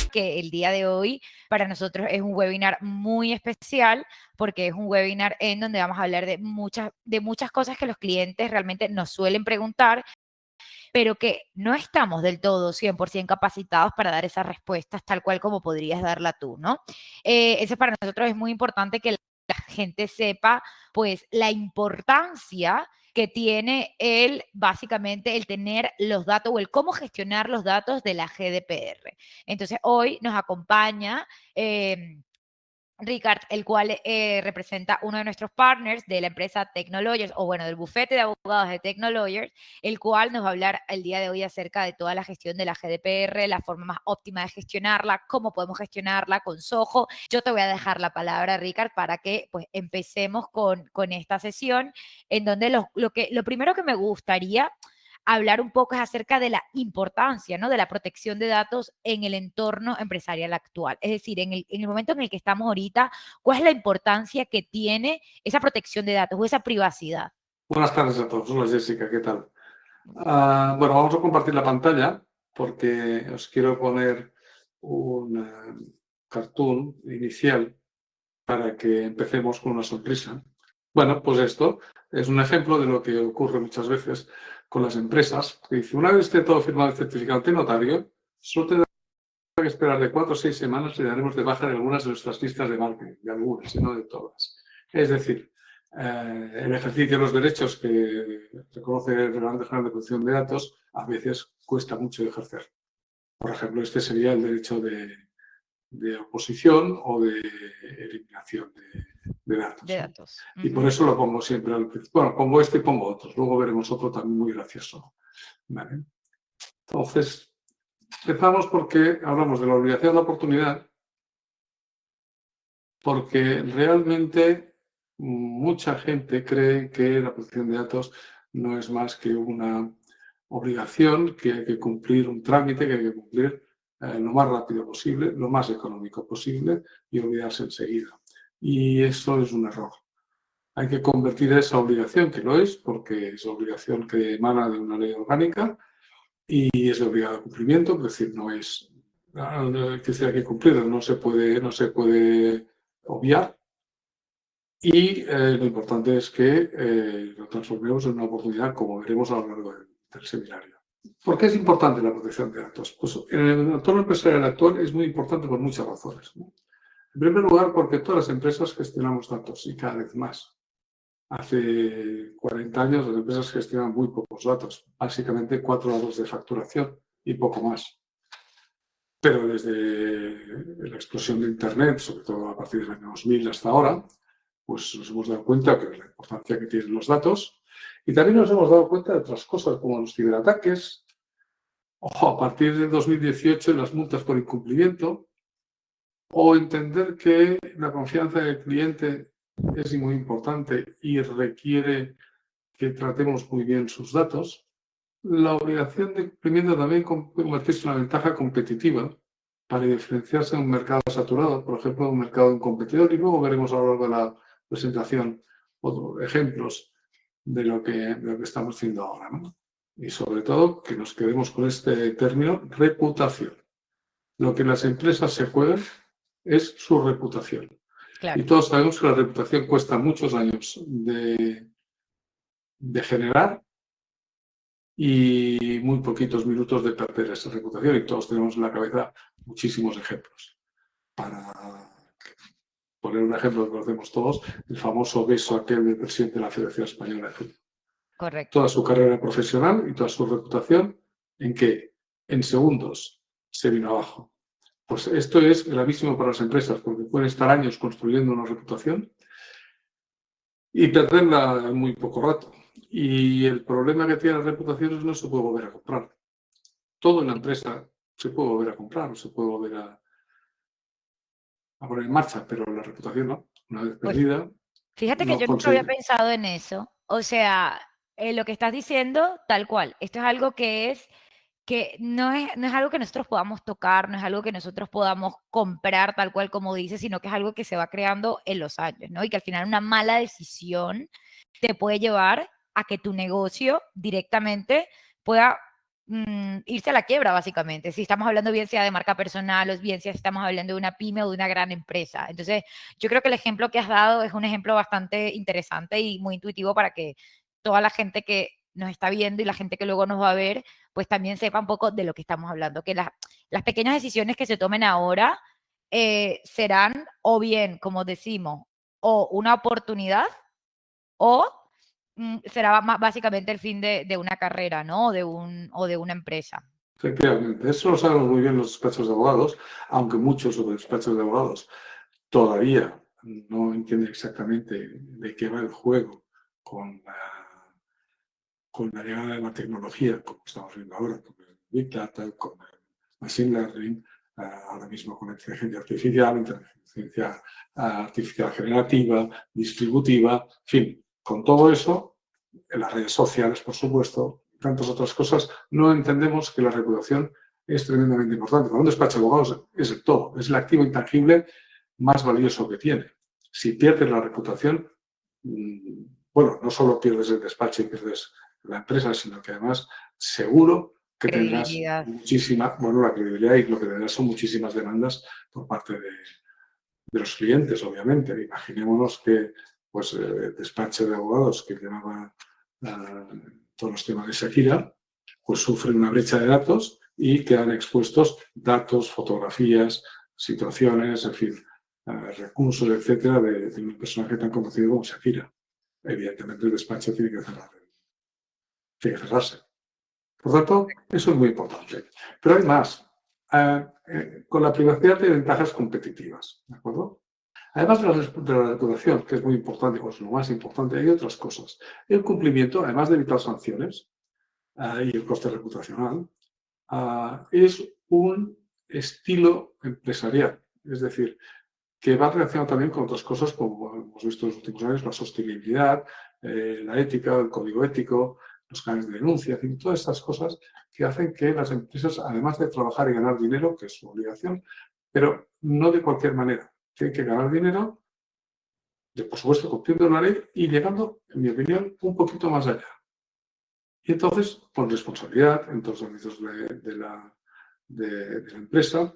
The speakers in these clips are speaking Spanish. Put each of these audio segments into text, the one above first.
que el día de hoy para nosotros es un webinar muy especial porque es un webinar en donde vamos a hablar de muchas cosas que los clientes realmente nos suelen preguntar, pero que no estamos del todo 100% capacitados para dar esas respuestas tal cual como podrías darla tú, ¿no? Eso para nosotros es muy importante que la gente sepa, pues, la importancia que tiene básicamente, el tener los datos o el cómo gestionar los datos de la GDPR. Entonces, hoy nos acompaña Ricard, el cual representa uno de nuestros partners de la empresa Technologies, o bueno, del bufete de abogados de Technologies, el cual nos va a hablar el día de hoy acerca de toda la gestión de la GDPR, la forma más óptima de gestionarla, cómo podemos gestionarla con Soho. Yo te voy a dejar la palabra, Ricard, para que pues empecemos con esta sesión, en donde lo primero que me gustaría hablar un poco es acerca de la importancia, ¿no?, de la protección de datos en el entorno empresarial actual. Es decir, en el momento en el que estamos ahorita, ¿cuál es la importancia que tiene esa protección de datos o esa privacidad? Buenas tardes a todos. Hola Jessica, ¿qué tal? Bueno, vamos a compartir la pantalla porque os quiero poner un cartoon inicial para que empecemos con una sorpresa. Bueno, pues esto es un ejemplo de lo que ocurre muchas veces con las empresas. Que dice, una vez esté todo firmado el certificado ante notario, solo tendrá que esperar de 4 o 6 semanas y daremos de baja de algunas de nuestras listas de marketing, de algunas y no de todas. Es decir, el ejercicio de los derechos que reconoce el Reglamento General de Protección de Datos a veces cuesta mucho de ejercer. Por ejemplo, este sería el derecho de oposición o de eliminación de datos, De ¿no? datos. Y por eso lo pongo siempre al principio. Bueno, pongo este y pongo otros. Luego veremos otro también muy gracioso. ¿Vale? Entonces, empezamos porque hablamos de la obligación de la oportunidad, porque realmente mucha gente cree que la protección de datos no es más que una obligación, que hay que cumplir un trámite, que hay que cumplir lo más rápido posible, lo más económico posible y olvidarse enseguida. Y eso es un error. Hay que convertir esa obligación, que lo es, porque es obligación que emana de una ley orgánica y es de obligado cumplimiento, es decir, no es que hay que cumplirlo, no se puede obviar. Y lo importante es que lo transformemos en una oportunidad, como veremos a lo largo del seminario. ¿Por qué es importante la protección de datos? Pues en el entorno empresarial actual es muy importante por muchas razones, ¿no? En primer lugar, porque todas las empresas gestionamos datos y cada vez más. Hace 40 años las empresas gestionaban muy pocos datos, básicamente 4 datos de facturación y poco más. Pero desde la explosión de Internet, sobre todo a partir del año 2000 hasta ahora, pues nos hemos dado cuenta de la importancia que tienen los datos y también nos hemos dado cuenta de otras cosas como los ciberataques o a partir de 2018 las multas por incumplimiento o entender que la confianza del cliente es muy importante y requiere que tratemos muy bien sus datos. La obligación de cumplimiento también puede convertirse en una ventaja competitiva para diferenciarse en un mercado saturado, por ejemplo, un mercado de un competidor, y luego veremos a lo largo de la presentación otros ejemplos de lo que estamos haciendo ahora, ¿no? Y sobre todo que nos quedemos con este término, reputación. Lo que las empresas se juegan es su reputación. Y Claro. todos sabemos que la reputación cuesta muchos años de generar y muy poquitos minutos de perder esa reputación, y todos tenemos en la cabeza muchísimos ejemplos. Para poner un ejemplo que conocemos todos, el famoso beso aquel del presidente de la Federación Española de Fútbol. Correcto. Toda su carrera profesional y toda su reputación, en que en segundos se vino abajo. Pues esto es gravísimo para las empresas, porque pueden estar años construyendo una reputación y perderla en muy poco rato. Y el problema que tiene las reputaciones no se puede volver a comprar. Todo en la empresa se puede volver a comprar o se puede volver a poner en marcha, pero la reputación no. Una vez Pues perdida, fíjate que no yo nunca había consigue. pensado en eso. O sea, lo que estás diciendo, tal cual. Esto es algo que no es algo que nosotros podamos tocar, no es algo que nosotros podamos comprar tal cual como dice, sino que es algo que se va creando en los años, ¿no? Y que al final una mala decisión te puede llevar a que tu negocio directamente pueda irse a la quiebra, básicamente. Si estamos hablando bien sea de marca personal o bien si estamos hablando de una pyme o de una gran empresa. Entonces, yo creo que el ejemplo que has dado es un ejemplo bastante interesante y muy intuitivo para que toda la gente que nos está viendo y la gente que luego nos va a ver, pues también sepa un poco de lo que estamos hablando. Que las pequeñas decisiones que se tomen ahora serán o bien, como decimos, o una oportunidad o será básicamente el fin de una carrera, ¿no? O de una empresa. Efectivamente, eso lo saben muy bien los despachos de abogados, aunque muchos de los despachos de abogados todavía no entienden exactamente de qué va el juego con la llegada de la tecnología, como estamos viendo ahora, con el Big Data, con el Machine Learning, ahora mismo con la inteligencia artificial generativa, distributiva, en fin, con todo eso, en las redes sociales, por supuesto, tantas otras cosas, no entendemos que la reputación es tremendamente importante. Para un despacho de abogados es el todo, es el activo intangible más valioso que tiene. Si pierdes la reputación, bueno, no solo pierdes el despacho y pierdes la empresa, sino que además seguro que tendrás muchísima, bueno, la credibilidad y lo que tendrás son muchísimas demandas por parte de los clientes, obviamente. Imaginémonos que pues despacho de abogados que llevaba todos los temas de Shakira, pues sufren una brecha de datos y quedan expuestos datos, fotografías, situaciones, en fin, recursos, etcétera, de un personaje tan conocido como Shakira. Evidentemente el despacho tiene que cerrarse. Por tanto, eso es muy importante. Pero hay más. Con la privacidad hay ventajas competitivas, ¿de acuerdo? Además de la reputación, que es muy importante, pues lo más importante, hay otras cosas. El cumplimiento, además de evitar sanciones y el coste reputacional, es un estilo empresarial. Es decir, que va relacionado también con otras cosas, como hemos visto en los últimos años, la sostenibilidad, la ética, el código ético, los canales de denuncia, en fin, todas estas cosas que hacen que las empresas, además de trabajar y ganar dinero, que es su obligación, pero no de cualquier manera. Tienen que ganar dinero, por supuesto, cumpliendo la ley y llegando, en mi opinión, un poquito más allá. Y entonces, con responsabilidad en todos los ámbitos de la empresa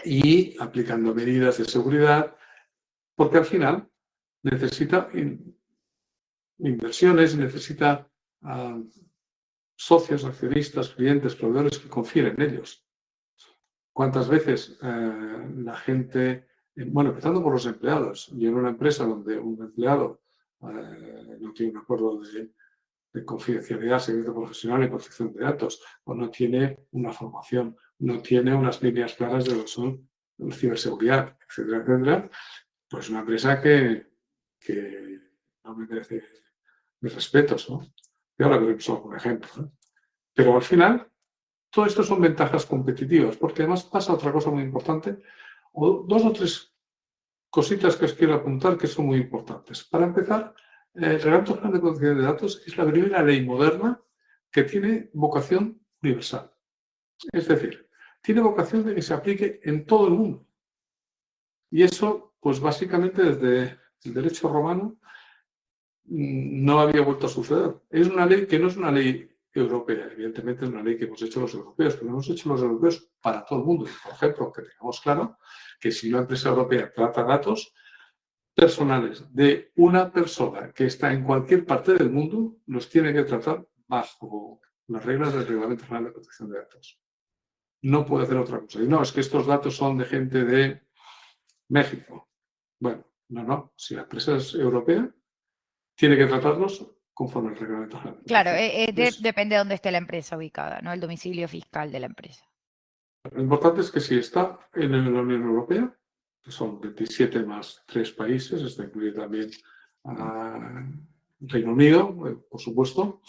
y aplicando medidas de seguridad, porque al final necesita inversiones, necesita socios, accionistas, clientes, proveedores que confíen en ellos. ¿Cuántas veces la gente, bueno, empezando por los empleados, y en una empresa donde un empleado no tiene un acuerdo de confidencialidad, secreto profesional y protección de datos, o no tiene una formación, no tiene unas líneas claras de lo que son ciberseguridad, etcétera, etcétera, pues una empresa que no me merece mis respetos, ¿no? Y ahora veremos algún ejemplo, ¿no? Pero al final, todo esto son ventajas competitivas, porque además pasa otra cosa muy importante, o dos o tres cositas que os quiero apuntar que son muy importantes. Para empezar, el Reglamento General de Protección de Datos es la primera ley moderna que tiene vocación universal. Es decir, tiene vocación de que se aplique en todo el mundo. Y eso, pues básicamente desde el derecho romano no había vuelto a suceder. Es una ley que no es una ley europea, evidentemente es una ley que hemos hecho los europeos, pero hemos hecho los europeos para todo el mundo. Por ejemplo, que tengamos claro que si una empresa europea trata datos personales de una persona que está en cualquier parte del mundo, los tiene que tratar bajo las reglas del Reglamento General de Protección de Datos. No puede hacer otra cosa. Y no, es que estos datos son de gente de México. Bueno, no. Si la empresa es europea, tiene que tratarlos conforme al reglamento general. Claro, depende de dónde esté la empresa ubicada, ¿no? El domicilio fiscal de la empresa. Lo importante es que si está en la Unión Europea, que son 27 más 3 países, esto incluye también Reino Unido, por supuesto,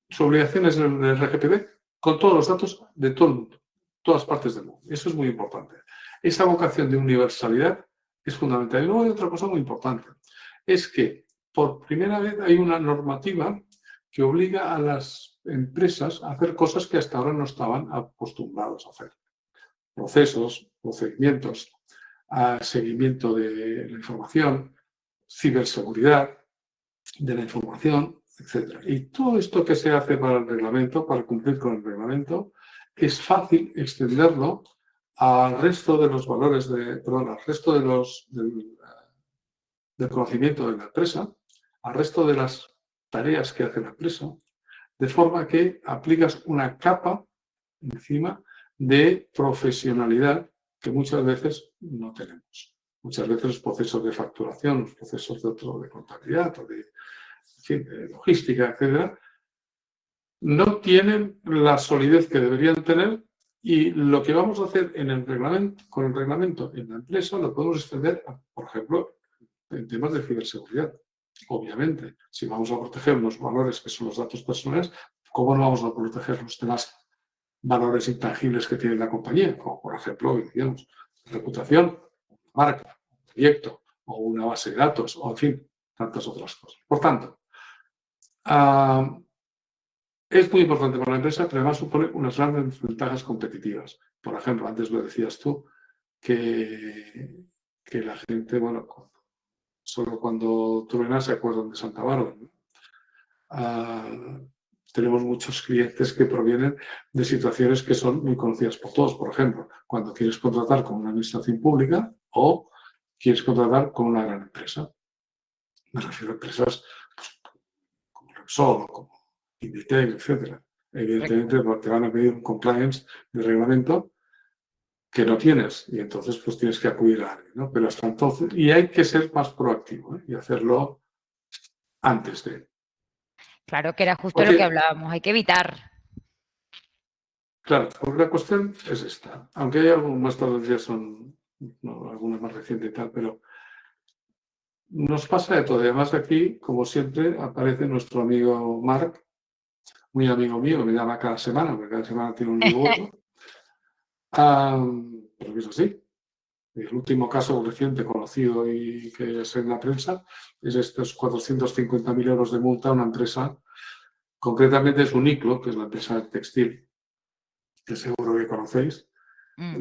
su obligación es el RGPD con todos los datos de todo el mundo, todas partes del mundo. Eso es muy importante. Esa vocación de universalidad es fundamental. Y luego hay otra cosa muy importante, es que por primera vez hay una normativa que obliga a las empresas a hacer cosas que hasta ahora no estaban acostumbrados a hacer. Procesos, procedimientos, seguimiento de la información, ciberseguridad de la información, etc. Y todo esto que se hace para el reglamento, para cumplir con el reglamento, es fácil extenderlo al resto de los valores, al resto del conocimiento de la empresa, al resto de las tareas que hace la empresa, de forma que aplicas una capa encima de profesionalidad que muchas veces no tenemos. Muchas veces los procesos de facturación, los procesos de contabilidad o de logística, etcétera, no tienen la solidez que deberían tener, y lo que vamos a hacer con el reglamento en la empresa lo podemos extender, por ejemplo, en temas de ciberseguridad. Obviamente, si vamos a proteger los valores que son los datos personales, ¿cómo no vamos a proteger los demás valores intangibles que tiene la compañía? Como por ejemplo, digamos, reputación, marca, un proyecto o una base de datos, o en fin, tantas otras cosas. Por tanto, es muy importante para la empresa, pero además supone unas grandes ventajas competitivas. Por ejemplo, antes lo decías tú, que la gente, bueno, solo cuando truena se acuerdan de Santa Bárbara, ¿no? Tenemos muchos clientes que provienen de situaciones que son muy conocidas por todos. Por ejemplo, cuando quieres contratar con una administración pública o quieres contratar con una gran empresa. Me refiero a empresas pues, como Repsol, como Inditex, etc. Evidentemente te van a pedir un compliance de reglamento que no tienes, y entonces pues tienes que acudir a alguien, ¿no? Pero hasta entonces, y hay que ser más proactivo, ¿eh? Y hacerlo antes de. Claro que era justo lo que Porque, hablábamos, hay que evitar. claro, porque la cuestión es esta, aunque hay algunas todavía son, no, algunas más recientes y tal, pero nos pasa de todo. Además aquí, como siempre, aparece nuestro amigo Marc, muy amigo mío, me llama cada semana, porque cada semana tiene un nuevo voto. Pero es así. El último caso reciente conocido y que es en la prensa es estos 450.000 euros de multa a una empresa, concretamente es Uniclo, que es la empresa textil, que seguro que conocéis.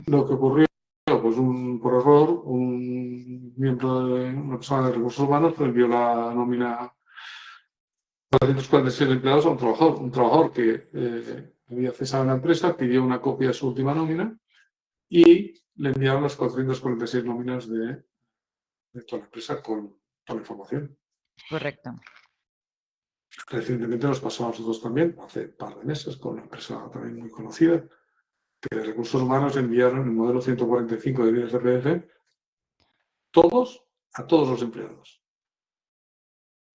Lo que ocurrió, pues por error, un miembro de una persona de recursos humanos envió la nómina 446 empleados a un trabajador que había cesado en la empresa, pidió una copia de su última nómina y le enviaron las 446 nóminas de toda la empresa con toda la información. Correcto. Recientemente nos pasó a nosotros también, hace un par de meses, con una empresa también muy conocida, que de recursos humanos enviaron el modelo 145 del IRPF a todos los empleados,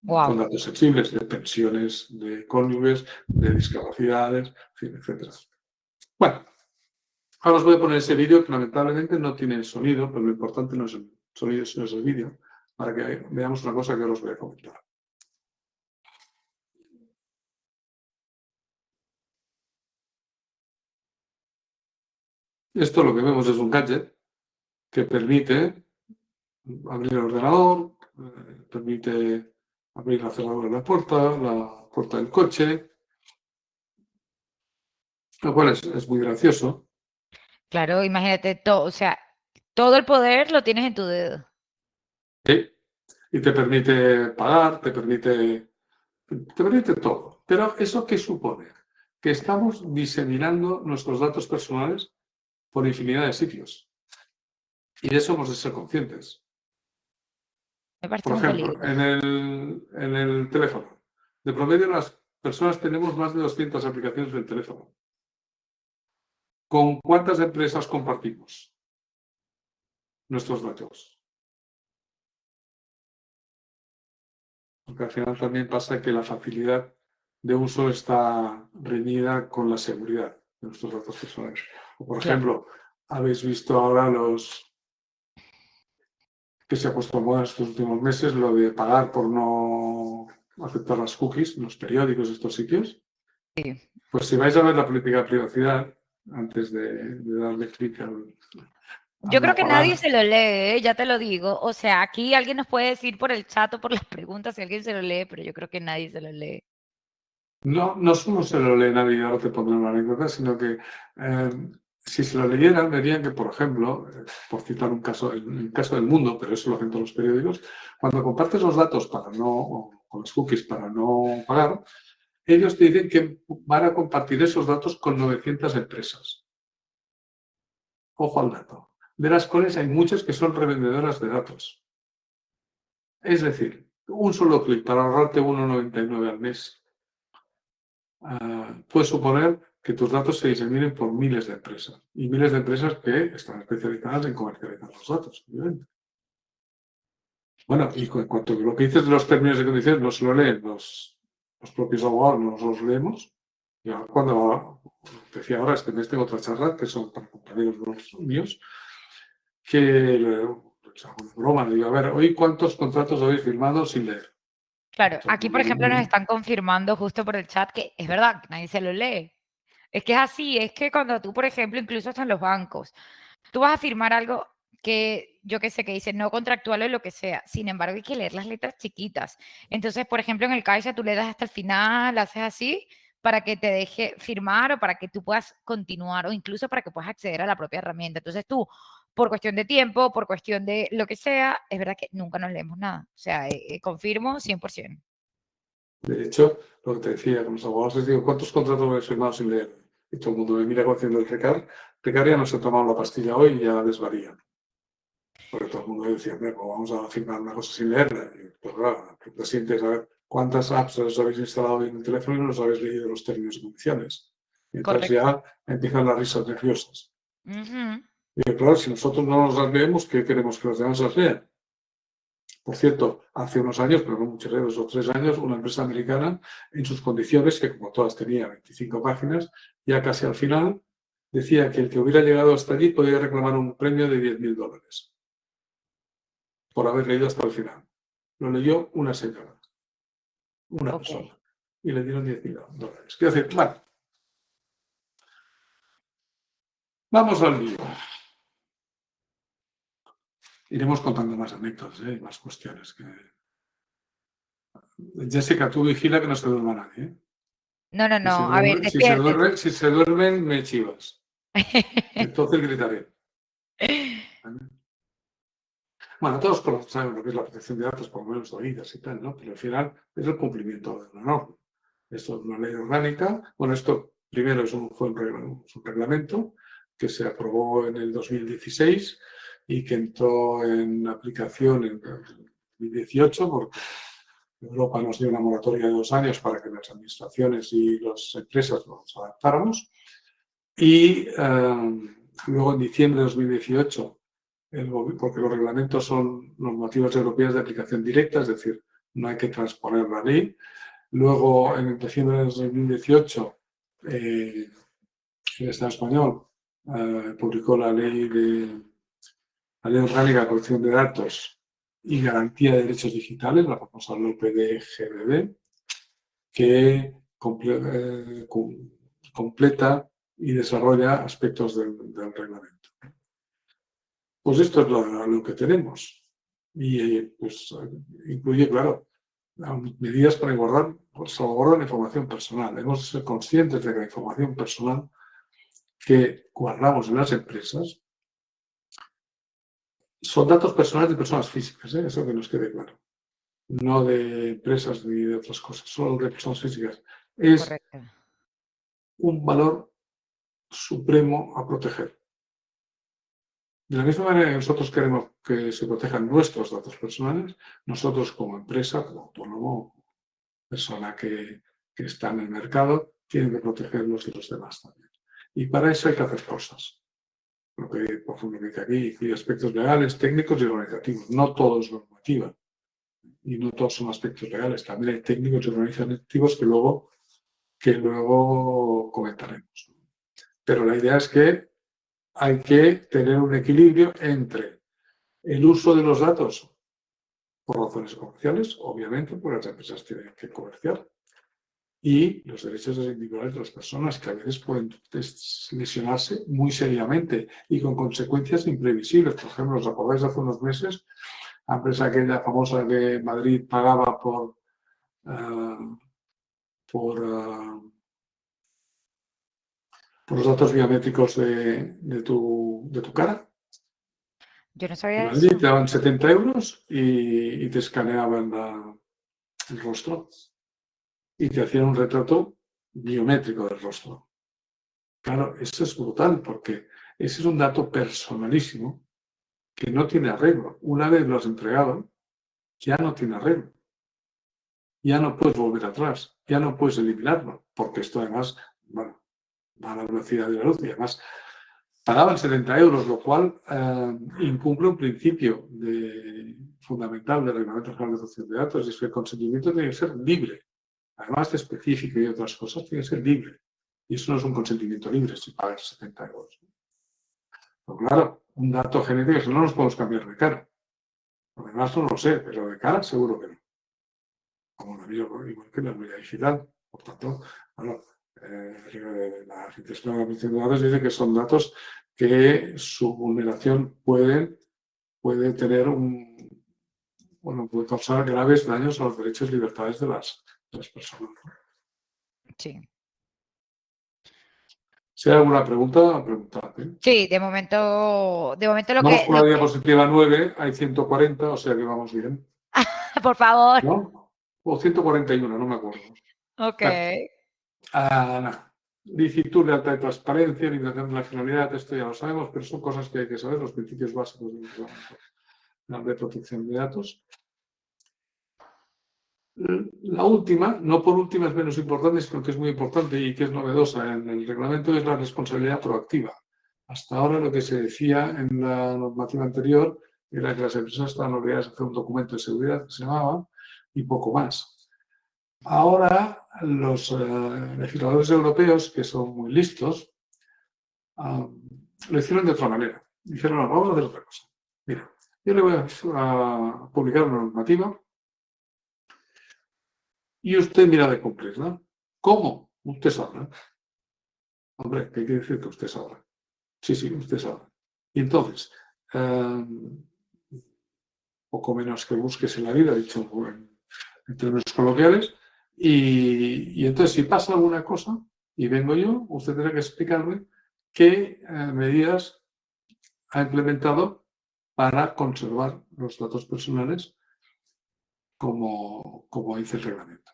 con Wow. datos sensibles de pensiones, de cónyuges, de discapacidades, etc. Bueno, ahora os voy a poner ese vídeo que lamentablemente no tiene sonido, pero lo importante no es el sonido, sino es el vídeo, para que veamos una cosa que ahora os voy a comentar. Esto lo que vemos es un gadget que permite abrir el ordenador, permite abrir la cerradura de la puerta del coche, lo cual es muy gracioso. Claro, imagínate todo, o sea, todo el poder lo tienes en tu dedo. ¿Sí? Y te permite pagar, te permite todo. Pero ¿eso qué supone? Que estamos diseminando nuestros datos personales por infinidad de sitios. Y de eso hemos de ser conscientes. Me parece Por un ejemplo, peligro. en el teléfono. De promedio, las personas tenemos más de 200 aplicaciones en el teléfono. ¿Con cuántas empresas compartimos nuestros datos? Porque al final también pasa que la facilidad de uso está reñida con la seguridad de nuestros datos personales. O, por Claro. ejemplo, habéis visto ahora que se ha puesto en moda estos últimos meses, lo de pagar por no aceptar las cookies en los periódicos, estos sitios. Sí. Pues si vais a ver la política de privacidad, antes de darle clic Yo al creo no que pagar, nadie se lo lee, ya te lo digo. O sea, aquí alguien nos puede decir por el chat o por las preguntas si alguien se lo lee, pero yo creo que nadie se lo lee. no solo se lo lee nadie, ahora te pondré una anécdota, sino que si se lo leyeran, verían que, por ejemplo, por citar un caso, el caso del mundo, pero eso lo hacen todos los periódicos, cuando compartes los datos para no con las cookies para no pagar, ellos te dicen que van a compartir esos datos con 900 empresas. Ojo al dato. De las cuales hay muchas que son revendedoras de datos. Es decir, un solo clic para ahorrarte 1,99 al mes puede suponer que tus datos se diseminen por miles de empresas. Y miles de empresas que están especializadas en comercializar los datos, obviamente. Bueno, y en cuanto a lo que dices de los términos y condiciones, no se lo leen los propios abogados, no los leemos. Y ahora, cuando decía ahora, este mes tengo otra charla, que son para compañeros míos, que les hago una broma, le digo, a ver, hoy ¿cuántos contratos habéis firmado sin leer? Claro, aquí, por ejemplo, nos están confirmando justo por el chat que es verdad, que nadie se lo lee. Es que es así, es que cuando tú, por ejemplo, incluso hasta en los bancos, tú vas a firmar algo que yo qué sé, que dice no contractual o lo que sea. Sin embargo, hay que leer las letras chiquitas. Entonces, por ejemplo, en el Caixa tú le das hasta el final, haces así para que te deje firmar o para que tú puedas continuar o incluso para que puedas acceder a la propia herramienta. Entonces tú, por cuestión de tiempo, por cuestión de lo que sea, es verdad que nunca nos leemos nada. O sea, confirmo 100%. De hecho, lo que te decía con los abogados, les digo, ¿cuántos contratos habéis firmado sin leer? Y todo el mundo me mira haciendo el recar. Recar ya no se ha tomado la pastilla hoy y ya desvaría. Porque todo el mundo decía, pues vamos a firmar una cosa sin leerla. Y pues claro, te sientes a ver cuántas apps os habéis instalado en el teléfono y no os habéis leído los términos y condiciones. Y entonces Correcto. ya empiezan las risas nerviosas. Ujú. Y claro, si nosotros no nos las leemos, ¿qué queremos que los demás las lean? Por cierto, hace unos años, pero no muchos, 2 o 3 años, una empresa americana, en sus condiciones, que como todas tenía 25 páginas, ya casi al final, decía que el que hubiera llegado hasta allí podía reclamar un premio de $10.000 por haber leído hasta el final. Lo leyó una señora, una Ok. persona, y le dieron $10.000. Quiero decir, bueno, vamos al lío. Iremos contando más anécdotas, más cuestiones. Jessica, tú vigila que no se duerma nadie. No, no, Y no. A ver, si se duermen, me chivas. Entonces gritaré. Bueno, todos sabemos lo que es la protección de datos, por lo menos oídas y tal, ¿no? Pero al final es el cumplimiento de una norma. Esto es una ley orgánica. Bueno, esto primero fue un reglamento que se aprobó en el 2016 y que entró en aplicación en 2018 porque Europa nos dio una moratoria de 2 años para que las administraciones y las empresas nos adaptáramos. Y luego en diciembre de 2018, porque los reglamentos son normativas europeas de aplicación directa, es decir, no hay que transponer la ley. Luego, en diciembre de 2018, el Estado español publicó la ley orgánica de protección de datos y garantía de derechos digitales, la famosa LOPD-GBD, que completa y desarrolla aspectos del reglamento. Pues esto es lo que tenemos. Y pues incluye, claro, medidas para salvaguardar la información personal. Debemos ser conscientes de que la información personal que guardamos en las empresas son datos personales de personas físicas, eso que nos quede claro. No de empresas ni de otras cosas, solo de personas físicas. Es Correcto. un valor supremo a proteger. De la misma manera que nosotros queremos que se protejan nuestros datos personales, nosotros como empresa, como autónomo, persona que está en el mercado, tienen que protegerlos y los demás también. Y para eso hay que hacer cosas. Lo que profundamente aquí, y aspectos legales, técnicos y organizativos. No todo es normativa. Y no todos son aspectos legales. También hay técnicos y organizativos que luego comentaremos. Pero la idea es que hay que tener un equilibrio entre el uso de los datos por razones comerciales, obviamente, porque las empresas tienen que comerciar, y los derechos individuales de las personas, que a veces pueden lesionarse muy seriamente y con consecuencias imprevisibles. Por ejemplo, ¿os acordáis hace unos meses la empresa aquella famosa que Madrid pagaba por los datos biométricos de tu cara? Yo no En sabía Madrid eso. te daban 70 euros y te escaneaban el rostro y te hacían un retrato biométrico del rostro. Claro, esto es brutal porque ese es un dato personalísimo que no tiene arreglo. Una vez lo has entregado, ya no tiene arreglo. Ya no puedes volver atrás, ya no puedes eliminarlo, porque esto además, bueno, va a la velocidad de la luz y además pagaban 70 euros, lo cual incumple un principio fundamental del Reglamento General de Protección de Datos, y es que el consentimiento tiene que ser libre. Además de específico y otras cosas, tiene que ser libre. Y eso no es un consentimiento libre si pagas 70 euros. Pero claro, un dato genético que no nos podemos cambiar de cara. Lo demás no lo sé, pero de cara seguro que no. Como la vida, igual que la huella digital. Por tanto, bueno, la Agencia de Protección de Datos dice que son datos que su vulneración puede tener puede causar graves daños a los derechos y libertades de las personas. Sí. Si hay alguna pregunta, preguntad. Sí, de momento Vamos por la diapositiva 9, hay 140, o sea que vamos bien. Por favor. ¿No? O 141, no me acuerdo. Ok. Nada. Licitud, lealtad y transparencia, limitación de la finalidad, esto ya lo sabemos, pero son cosas que hay que saber, los principios básicos del Reglamento de Protección de Datos. La última, no por última es menos importante, sino que es muy importante y que es novedosa en el reglamento, es la responsabilidad proactiva. Hasta ahora lo que se decía en la normativa anterior era que las empresas estaban obligadas a hacer un documento de seguridad que se llamaba y poco más. Ahora los legisladores europeos, que son muy listos, lo hicieron de otra manera. Dijeron, no, vamos a hacer otra cosa. Mira, yo le voy a publicar una normativa y usted mira de cumplirla. ¿Cómo? Usted sabrá. Hombre, ¿qué quiere decir que usted sabrá? Sí, sí, usted sabrá. Y entonces, poco menos que busques en la vida, dicho en términos coloquiales, y entonces si pasa alguna cosa y vengo yo, usted tendrá que explicarme qué medidas ha implementado para conservar los datos personales como dice el reglamento.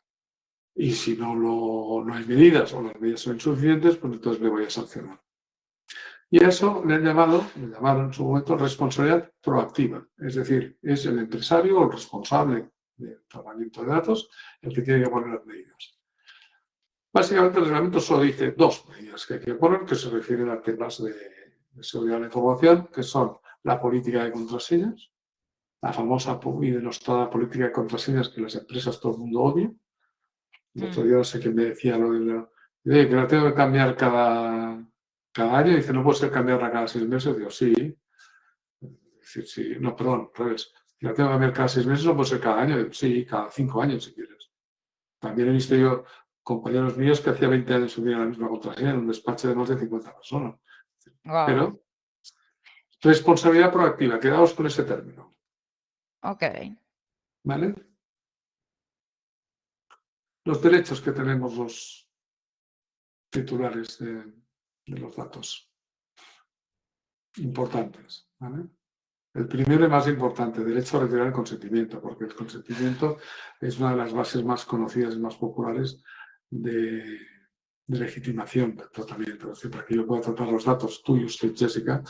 Y si no hay medidas o las medidas son insuficientes, pues entonces le voy a sancionar. Y a eso le llamaron en su momento responsabilidad proactiva. Es decir, es el empresario o el responsable del tratamiento de datos el que tiene que poner las medidas. Básicamente el reglamento solo dice dos medidas que hay que poner, que se refieren a temas de seguridad de la información, que son la política de contraseñas, la famosa y denostada política de contraseñas que las empresas todo el mundo odia. El otro día no sé quién me decía lo de que la tengo que cambiar cada año. Dice, no puede ser cambiarla cada 6 meses. Digo, sí. Sí. No, perdón, al revés. Si la tengo que cambiar cada 6 meses, no puede ser cada año. Digo, sí, cada 5 años si quieres. También he visto yo compañeros míos que hacía 20 años subían la misma contraseña en un despacho de más de 50 personas. Wow. Pero responsabilidad proactiva, quedaos con ese término. Ok. ¿Vale? Los derechos que tenemos los titulares de los datos. Importantes. ¿Vale? El primero y más importante, derecho a retirar el consentimiento, porque el consentimiento es una de las bases más conocidas y más populares de legitimación del tratamiento. Es decir, para que yo pueda tratar los datos tuyos, Jessica,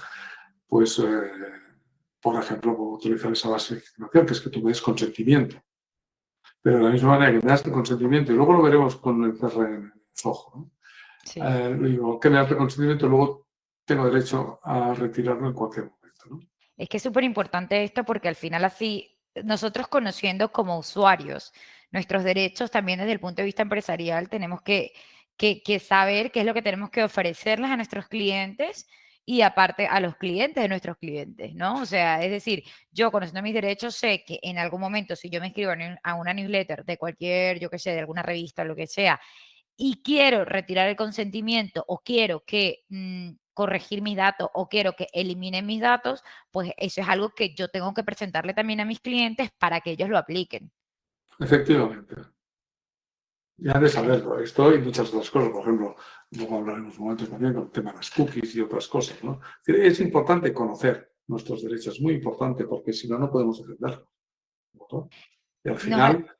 pues, por ejemplo, puedo utilizar esa base de legitimación, que es que tú me des consentimiento. Pero de la misma manera que me das el consentimiento, y luego lo veremos con el CRM Zoho, ¿no? Sí. Digo, que me das el consentimiento, luego tengo derecho a retirarlo en cualquier momento, ¿no? Es que es súper importante esto porque al final así nosotros conociendo como usuarios nuestros derechos también desde el punto de vista empresarial tenemos que saber qué es lo que tenemos que ofrecerles a nuestros clientes y aparte a los clientes de nuestros clientes, ¿no? O sea, es decir, yo conociendo mis derechos sé que en algún momento si yo me inscribo a una newsletter de cualquier, yo qué sé, de alguna revista, lo que sea, y quiero retirar el consentimiento o quiero que corregir mis datos o quiero que eliminen mis datos, pues eso es algo que yo tengo que presentarle también a mis clientes para que ellos lo apliquen. Efectivamente. Y han de saberlo, esto y muchas otras cosas. Por ejemplo, luego hablaremos un momento también con el tema de las cookies y otras cosas, ¿no? Es importante conocer nuestros derechos, es muy importante, porque si no, no podemos defenderlos, ¿no? Y al Nos, final,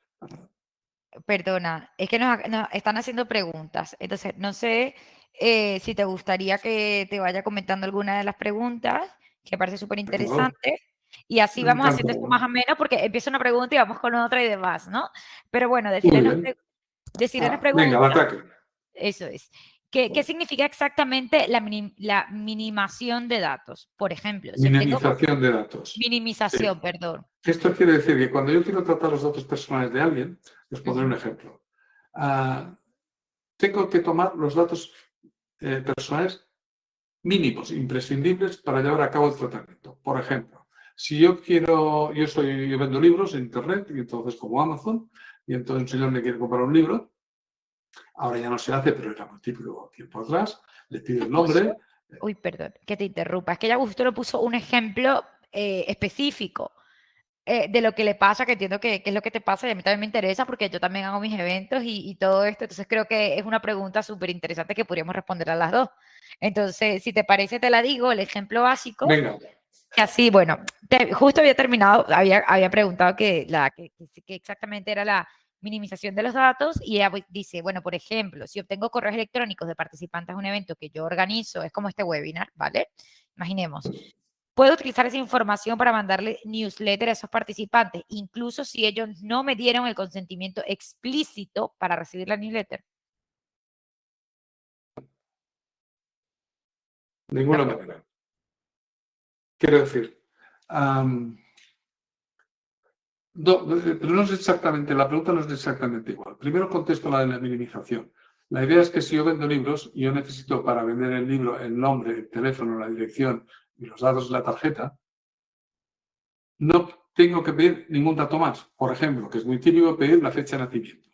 Perdona, es que nos están haciendo preguntas. Entonces, no sé si te gustaría que te vaya comentando alguna de las preguntas, que parece súper Claro, interesante. Y así me vamos encanta. haciendo esto más o menos, porque empieza una pregunta y vamos con otra y demás, ¿no? Pero bueno, Muy bien. decirle las Venga, al preguntas, ataque. eso es. ¿Qué significa exactamente la minimización de datos? Por ejemplo, si obtengo Minimización de datos. Sí. minimización, perdón. Esto quiere decir que cuando yo quiero tratar los datos personales de alguien, les pondré un Ujú, ejemplo. Ah, tengo que tomar los datos personales mínimos, imprescindibles para llevar a cabo el tratamiento. Por ejemplo, si yo vendo libros en internet y entonces como Amazon, y entonces un señor me quiere comprar un libro, ahora ya no se hace, pero era muy típico tiempo atrás, le pido te el puso, nombre. uy, perdón, que te interrumpa, es que ella justo lo puso un ejemplo específico de lo que le pasa, que entiendo que es lo que te pasa y a mí también me interesa porque yo también hago mis eventos y todo esto, entonces creo que es una pregunta súper interesante que podríamos responder a las dos. Entonces, si te parece, te la digo, el ejemplo básico, Venga, que así, bueno, justo había terminado, había preguntado que exactamente era la minimización de los datos y ella dice, bueno, por ejemplo, si obtengo correos electrónicos de participantes a un evento que yo organizo, es como este webinar, ¿vale? Imaginemos. Puedo utilizar esa información para mandarle newsletter a esos participantes, incluso si ellos no me dieron el consentimiento explícito para recibir la newsletter. de ninguna manera. Quiero decir, pero no es exactamente, la pregunta no es exactamente igual. Primero contesto la de la minimización. La idea es que si yo vendo libros y yo necesito para vender el libro el nombre, el teléfono, la dirección y los datos de la tarjeta, no tengo que pedir ningún dato más. Por ejemplo, que es muy típico pedir la fecha de nacimiento.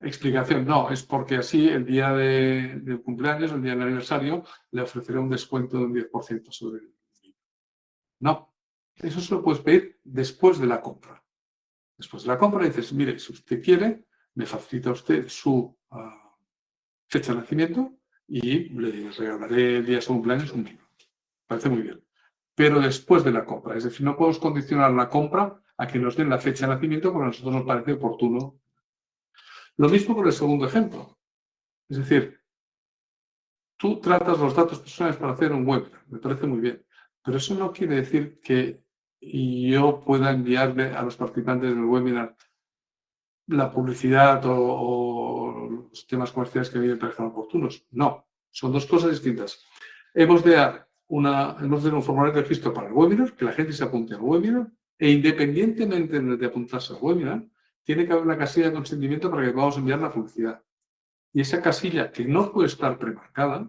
Explicación, no, es porque así el día del cumpleaños, el día del aniversario, le ofreceré un descuento de un 10% sobre el libro. No, eso se lo puedes pedir después de la compra. Después de la compra dices, mire, si usted quiere, me facilita usted su fecha de nacimiento y le regalaré el día de su cumpleaños un libro. Parece muy bien. Pero después de la compra, es decir, no podemos condicionar la compra a que nos den la fecha de nacimiento porque a nosotros nos parece oportuno. Lo mismo con el segundo ejemplo. Es decir, tú tratas los datos personales para hacer un webinar, me parece muy bien, pero eso no quiere decir que yo pueda enviarle a los participantes del webinar la publicidad o los temas comerciales que a mí me parecen oportunos. No, son dos cosas distintas. Hemos de dar un formulario de registro para el webinar, que la gente se apunte al webinar, e independientemente de apuntarse al webinar, tiene que haber una casilla de consentimiento para que podamos enviar la publicidad. Y esa casilla, que no puede estar premarcada,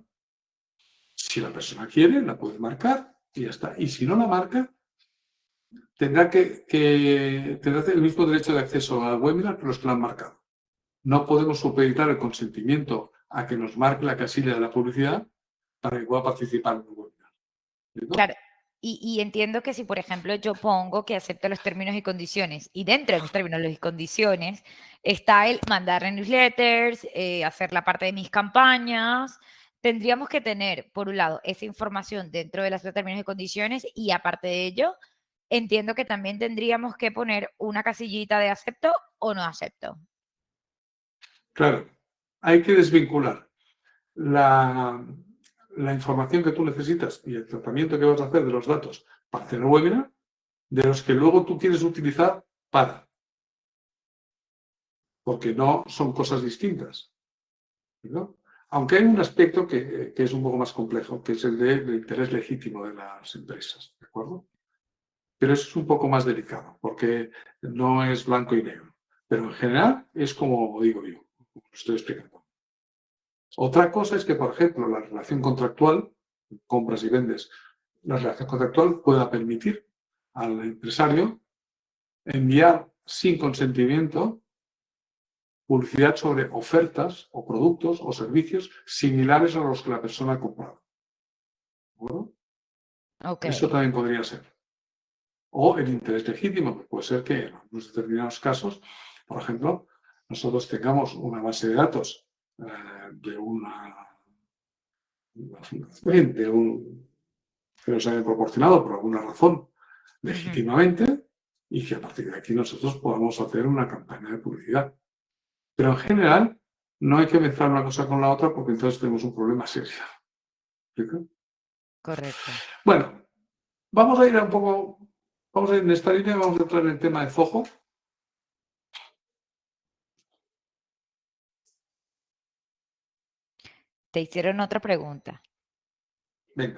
si la persona quiere, la puede marcar y ya está. Y si no la marca, tendrá el mismo derecho de acceso al webinar que los que la han marcado. No podemos supeditar el consentimiento a que nos marque la casilla de la publicidad para que pueda participar en el webinar. Claro, ¿Entiendo? y entiendo que si, por ejemplo, yo pongo que acepto los términos y condiciones y dentro de mis términos y condiciones está el mandar newsletters, hacer la parte de mis campañas, tendríamos que tener, por un lado, esa información dentro de los términos y condiciones y aparte de ello, entiendo que también tendríamos que poner una casillita de acepto o no acepto. Claro, hay que desvincular la, la información que tú necesitas y el tratamiento que vas a hacer de los datos para hacer el webinar de los que luego tú quieres utilizar para, porque no son cosas distintas. ¿No? Aunque hay un aspecto que es un poco más complejo, que es el del interés legítimo de las empresas, ¿de acuerdo? Pero eso es un poco más delicado, porque no es blanco y negro. Pero en general es como digo yo, como lo estoy explicando. Otra cosa es que, por ejemplo, la relación contractual, compras y vendes, la relación contractual pueda permitir al empresario enviar sin consentimiento publicidad sobre ofertas o productos o servicios similares a los que la persona ha comprado. ¿De acuerdo? Ok, Eso también podría ser. O el interés legítimo, que puede ser que en algunos determinados casos, por ejemplo, nosotros tengamos una base de datos de una fundación, que nos hayan proporcionado por alguna razón ujú, legítimamente y que a partir de aquí nosotros podamos hacer una campaña de publicidad. Pero en general no hay que mezclar una cosa con la otra porque entonces tenemos un problema serio. ¿Explico? Correcto. Bueno, vamos a ir un poco, vamos a ir en esta línea, vamos a entrar en el tema de Zoho. Te hicieron otra pregunta. Venga,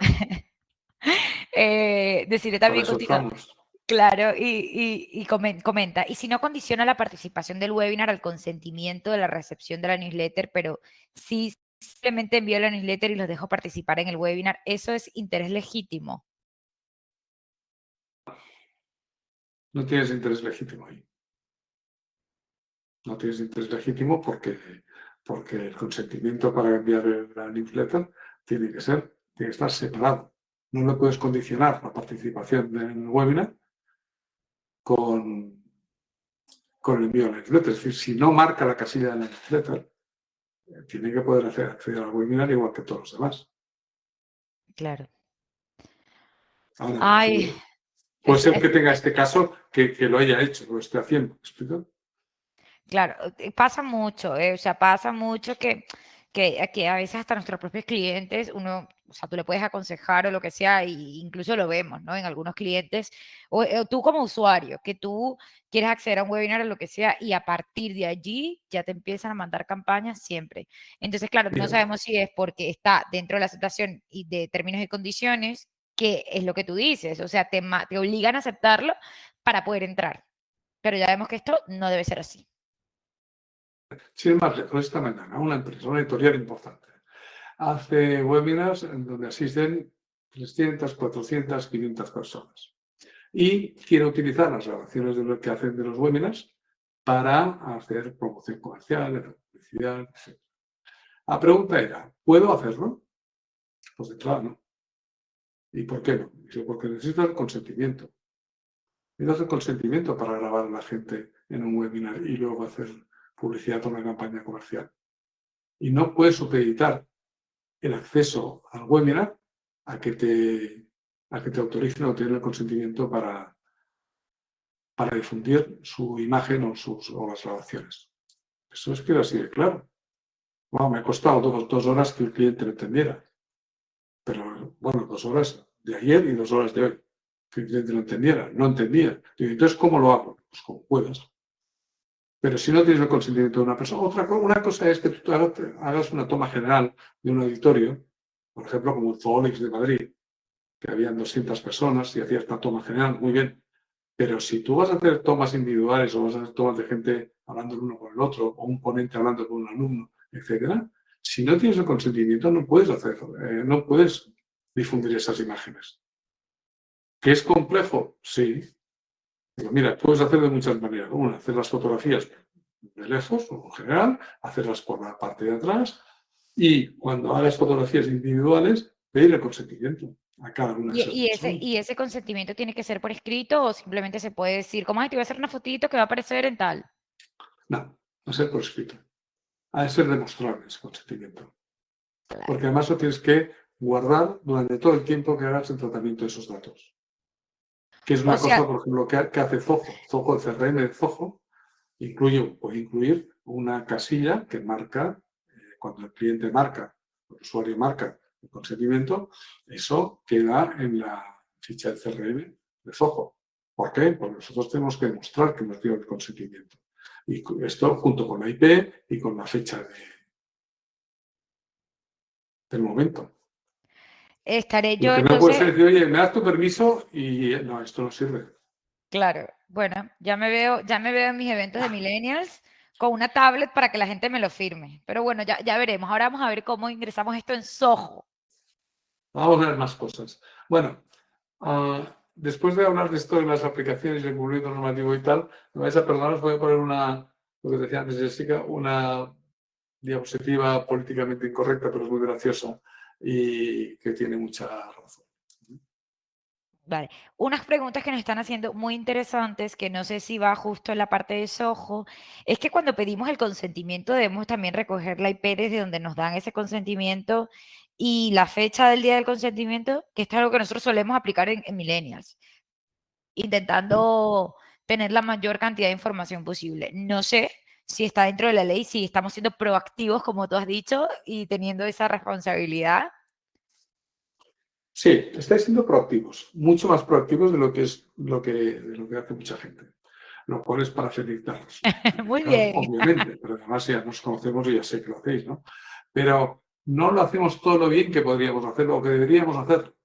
Deciré para también eso contigo. estamos. Claro, y comenta, y si no condiciona la participación del webinar al consentimiento de la recepción de la newsletter, pero si simplemente envío la newsletter y los dejo participar en el webinar, ¿eso es interés legítimo? No tienes interés legítimo ahí. No tienes interés legítimo porque el consentimiento para enviar la newsletter tiene que estar separado. No le puedes condicionar la participación en el webinar con el envío de la newsletter. Es decir, si no marca la casilla de la newsletter, tiene que poder acceder al webinar igual que todos los demás. Claro. Ahora, Ay, puede es, ser que tenga este caso que lo haya hecho, lo esté haciendo. ¿Me explico? claro, pasa mucho, o sea, pasa mucho que a veces hasta nuestros propios clientes, uno, o sea, tú le puedes aconsejar o lo que sea, y incluso lo vemos, ¿no? En algunos clientes, o tú como usuario, que tú quieres acceder a un webinar o lo que sea, y a partir de allí ya te empiezan a mandar campañas siempre. Entonces, claro, no Mira, sabemos si es porque está dentro de la aceptación y de términos y condiciones, que es lo que tú dices, o sea, te obligan a aceptarlo para poder entrar. Pero ya vemos que esto no debe ser así. sin más lejos, esta mañana una empresa, una editorial importante, hace webinars en donde asisten 300, 400, 500 personas. Y quiere utilizar las grabaciones de lo que hacen de los webinars para hacer promoción comercial, publicidad, etc. La pregunta era, ¿puedo hacerlo? Pues de claro, no. ¿Y por qué no? Dice, porque necesito el consentimiento. Necesitas el consentimiento para grabar a la gente en un webinar y luego hacer publicidad para una campaña comercial. Y no puedes supeditar el acceso al webinar a que te autoricen o te den el consentimiento para difundir su imagen o las grabaciones. Eso es que era así de claro. Bueno, me ha costado 2 horas que el cliente lo entendiera. Pero bueno, 2 horas de ayer y 2 horas de hoy. Que el cliente lo entendiera. No entendía. Y entonces, ¿cómo lo hago? Pues como puedas. Pero si no tienes el consentimiento de una persona, una cosa es que tú hagas una toma general de un auditorio, por ejemplo, como el Zoolix de Madrid, que habían 200 personas y hacías una toma general, muy bien. Pero si tú vas a hacer tomas individuales o vas a hacer tomas de gente hablando el uno con el otro, o un ponente hablando con un alumno, etcétera, si no tienes el consentimiento no puedes no puedes difundir esas imágenes. ¿Que es complejo? Sí. Pero mira, puedes hacer de muchas maneras. Una, hacer las fotografías de lejos o en general, hacerlas por la parte de atrás y cuando hagas fotografías individuales, pedir el consentimiento a cada una de esas personas. Y ese consentimiento tiene que ser por escrito o simplemente se puede decir, como, ay, te voy a hacer una fotito que va a aparecer en tal. No, no ser por escrito. Ha de ser demostrable ese consentimiento. Claro. Porque además lo tienes que guardar durante todo el tiempo que hagas el tratamiento de esos datos. Que es O una sea, cosa, por ejemplo, que hace Zoho. Zoho, el CRM de Zoho, puede incluir una casilla que marca, cuando el cliente marca, el usuario marca el consentimiento, eso queda en la ficha del CRM de Zoho. ¿Por qué? Porque nosotros tenemos que demostrar que hemos dio el consentimiento. Y esto junto con la IP y con la fecha del momento. estaré Lo yo que no puede entonces, ser decir, oye, me das tu permiso y no, esto no sirve. claro, bueno, ya me veo en mis eventos de millennials con una tablet para que la gente me lo firme. Pero bueno, ya veremos. Ahora vamos a ver cómo ingresamos esto en Soho. Vamos a ver más cosas. Bueno, después de hablar de esto de las aplicaciones y el cumplimiento normativo y tal, me vais a perdonar, os voy a poner lo que decía antes Jessica, una diapositiva políticamente incorrecta, pero es muy graciosa y que tiene mucha razón. Vale. Unas preguntas que nos están haciendo muy interesantes, que no sé si va justo en la parte de Soho, es que cuando pedimos el consentimiento debemos también recoger la IP desde donde nos dan ese consentimiento y la fecha del día del consentimiento, que esto es algo que nosotros solemos aplicar en Millennials, intentando tener la mayor cantidad de información posible. No sé si está dentro de la ley, si estamos siendo proactivos, como tú has dicho, y teniendo esa responsabilidad. Sí, estáis siendo proactivos, mucho más proactivos de lo que es de lo que hace mucha gente, lo cual es para felicitaros. Muy Claro, bien. obviamente, pero además ya nos conocemos y ya sé que lo hacéis, ¿no? Pero no lo hacemos todo lo bien que podríamos hacerlo o que deberíamos hacerlo.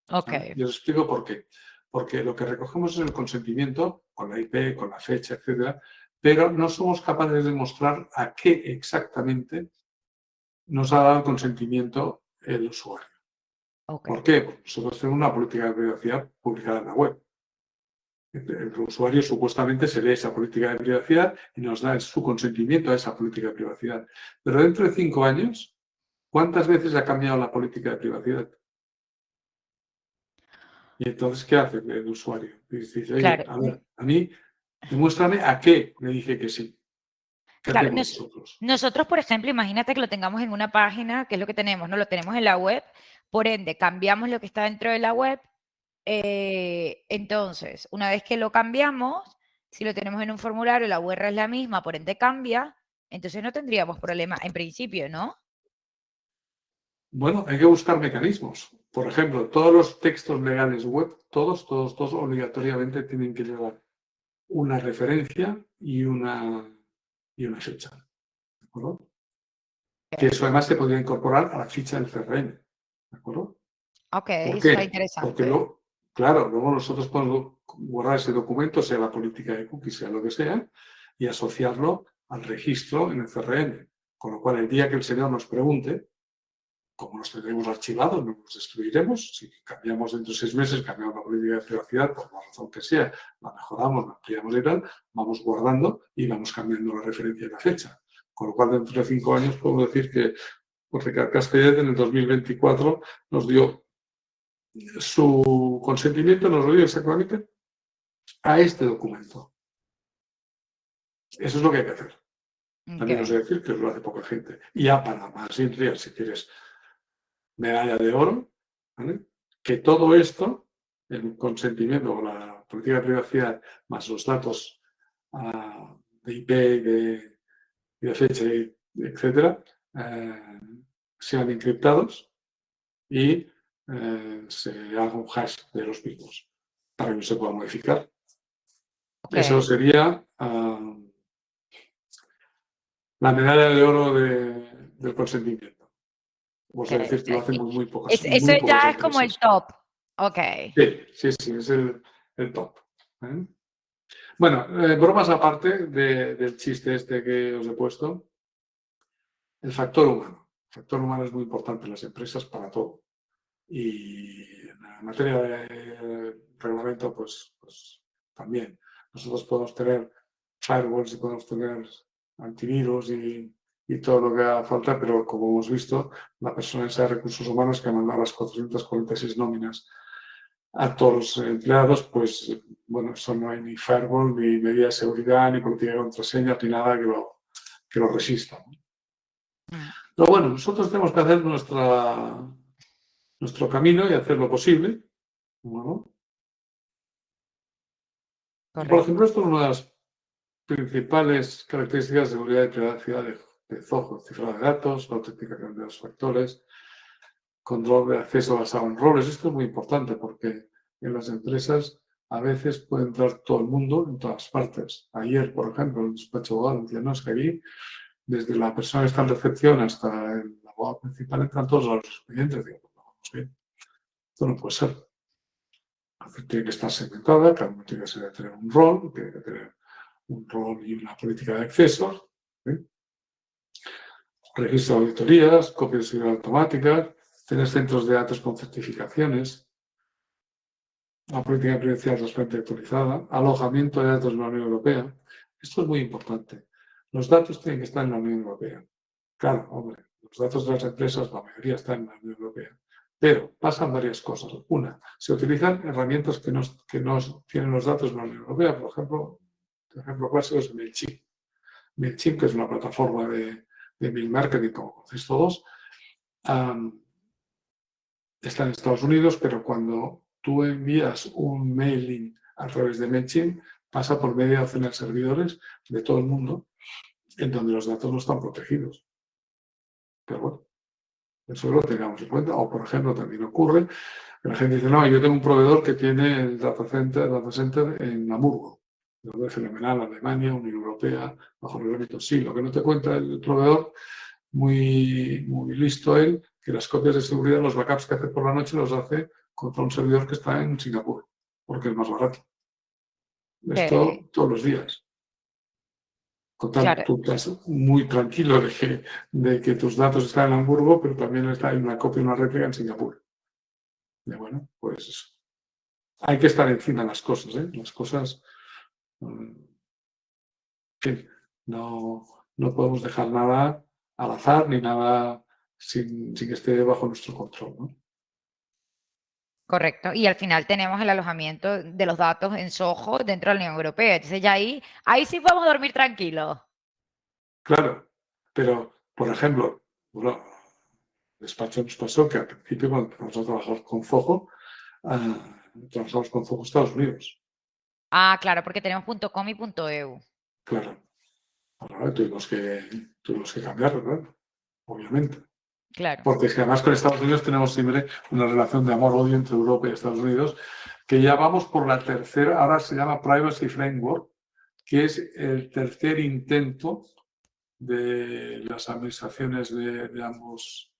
Ok, ¿Vale? Y os explico por qué. Porque lo que recogemos es el consentimiento, con la IP, con la fecha, etcétera, pero no somos capaces de mostrar a qué exactamente nos ha dado el consentimiento el usuario. ok. ¿Por qué? Porque nosotros tenemos una política de privacidad publicada en la web. El usuario supuestamente se lee esa política de privacidad y nos da su consentimiento a esa política de privacidad. Pero dentro de 5 años, ¿cuántas veces ha cambiado la política de privacidad? Y entonces, ¿qué hace el usuario? Dice, oye, Claro, a ver, a mí, demuéstrame a qué le dije que sí. ¿Qué claro. hacemos nosotros? Nosotros, por ejemplo, imagínate que lo tengamos en una página, que es lo que tenemos, ¿no? Lo tenemos en la web, por ende, cambiamos lo que está dentro de la web. Entonces, una vez que lo cambiamos, si lo tenemos en un formulario, la URL es la misma, por ende cambia, entonces no tendríamos problema en principio, ¿no? Bueno, hay que buscar mecanismos. Por ejemplo, todos los textos legales web, todos obligatoriamente tienen que llevar una referencia y una fecha. ¿De acuerdo? Que eso además se podría incorporar a la ficha del CRM. ¿De acuerdo? Ok, ¿Por suena qué? Porque interesante. luego, claro, luego nosotros podemos guardar ese documento, sea la política de cookies, sea lo que sea, y asociarlo al registro en el CRM. Con lo cual, el día que el señor nos pregunte, como los tendremos archivados, no los destruiremos. Si cambiamos dentro de 6 meses, cambiamos la política de privacidad, por la razón que sea, la mejoramos, la ampliamos y tal, vamos guardando y vamos cambiando la referencia y la fecha. Con lo cual, dentro de 5 años, puedo decir que pues, Ricard Castellet en el 2024 nos dio su consentimiento, nos lo dio exactamente a este documento. Eso es lo que hay que hacer. También os Ok, voy a decir que lo hace poca gente. Y ya para más, si quieres medalla de oro, ¿vale? Que todo esto, el consentimiento o la política de privacidad, más los datos de IP, de fecha, etcétera, sean encriptados y se haga un hash de los mismos para que no se pueda modificar. ok, Eso sería la medalla de oro del consentimiento. Vos ok. a decir que lo hacen muy Eso pocas ya es como el empresas. top. Ok, Sí, es el top. ¿Eh? Bueno, bromas aparte del chiste este que os he puesto, el factor humano. El factor humano es muy importante en las empresas para todo. Y en la materia de reglamento, pues también. Nosotros podemos tener firewalls y podemos tener antivirus y todo lo que haga falta, pero como hemos visto, la persona esa de recursos humanos que ha mandado las 446 nóminas a todos los empleados, pues bueno, eso no hay ni firewall, ni medida de seguridad, ni política de contraseñas, ni nada que lo resista. mm, Pero bueno, nosotros tenemos que hacer nuestro camino y hacer lo posible. Bueno, y por correcto. ejemplo, esto es una de las principales características de seguridad y privacidad de Zoho, cifrado de datos, la autenticación de los factores, control de acceso basado en roles. Esto es muy importante porque en las empresas a veces puede entrar todo el mundo en todas partes. Ayer, por ejemplo, en el despacho de abogado decía, no, es que aquí, desde la persona que está en recepción hasta el abogado principal, entran todos los expedientes. Digo, pues, vamos bien, esto no puede ser. Tiene que estar segmentada, cada uno tiene que tener un rol, tiene que tener un rol y una política de accesos, ¿sí? Registro de auditorías, copias de seguridad automáticas, tener centros de datos con certificaciones, la política de privacidad transparente y actualizada, alojamiento de datos en la Unión Europea. Esto es muy importante. Los datos tienen que estar en la Unión Europea. Claro, hombre, los datos de las empresas, la mayoría están en la Unión Europea. Pero pasan varias cosas. Una, se utilizan herramientas que no tienen los datos en la Unión Europea. Por ejemplo clásico es MailChimp. MailChimp, que es una plataforma de mail marketing, como conocéis todos, está en Estados Unidos, pero cuando tú envías un mailing a través de MailChimp, pasa por media docena de servidores de todo el mundo en donde los datos no están protegidos. Pero bueno, eso lo tengamos en cuenta. O, por ejemplo, también ocurre que la gente dice, no, yo tengo un proveedor que tiene el data center en Hamburgo. Lo ve fenomenal, Alemania, Unión Europea, bajo reglamento. Sí, lo que no te cuenta el proveedor, muy, muy listo él, que las copias de seguridad, los backups que hace por la noche, los hace contra un servidor que está en Singapur, porque es más barato. Que, Esto todos los días. Total, claro, tú estás muy tranquilo de que tus datos están en Hamburgo, pero también está en una copia y una réplica en Singapur. Y bueno, pues hay que estar encima de las cosas, ¿eh? Las cosas, en fin, no podemos dejar nada al azar ni nada sin que esté bajo nuestro control, ¿no? correcto. Y al final tenemos el alojamiento de los datos en Soho dentro de la Unión Europea. Entonces ya ahí sí podemos dormir tranquilos. Claro, pero, por ejemplo, bueno, despacho nos pasó que al principio, cuando empezamos a trabajar con Zoho, trabajamos con Zoho Estados Unidos. Ah, claro, porque tenemos .com y .eu. Claro, ahora tuvimos que cambiarlo, ¿verdad? Obviamente. Claro. Porque es que además con Estados Unidos tenemos siempre una relación de amor-odio entre Europa y Estados Unidos, que ya vamos por la tercera, ahora se llama Privacy Framework, que es el tercer intento de las administraciones de ambos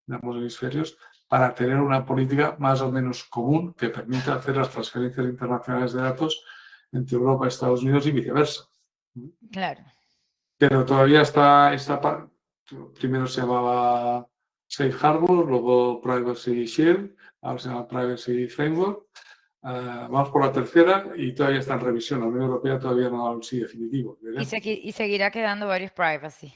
hemisferios para tener una política más o menos común que permita hacer las transferencias internacionales de datos entre Europa y Estados Unidos y viceversa. Claro. Pero todavía primero se llamaba Safe Harbor, luego Privacy Shield, ahora se llama Privacy Framework. Vamos por la tercera y todavía está en revisión. La Unión Europea todavía no ha dado un sí definitivo. Y seguirá quedando varios privacy.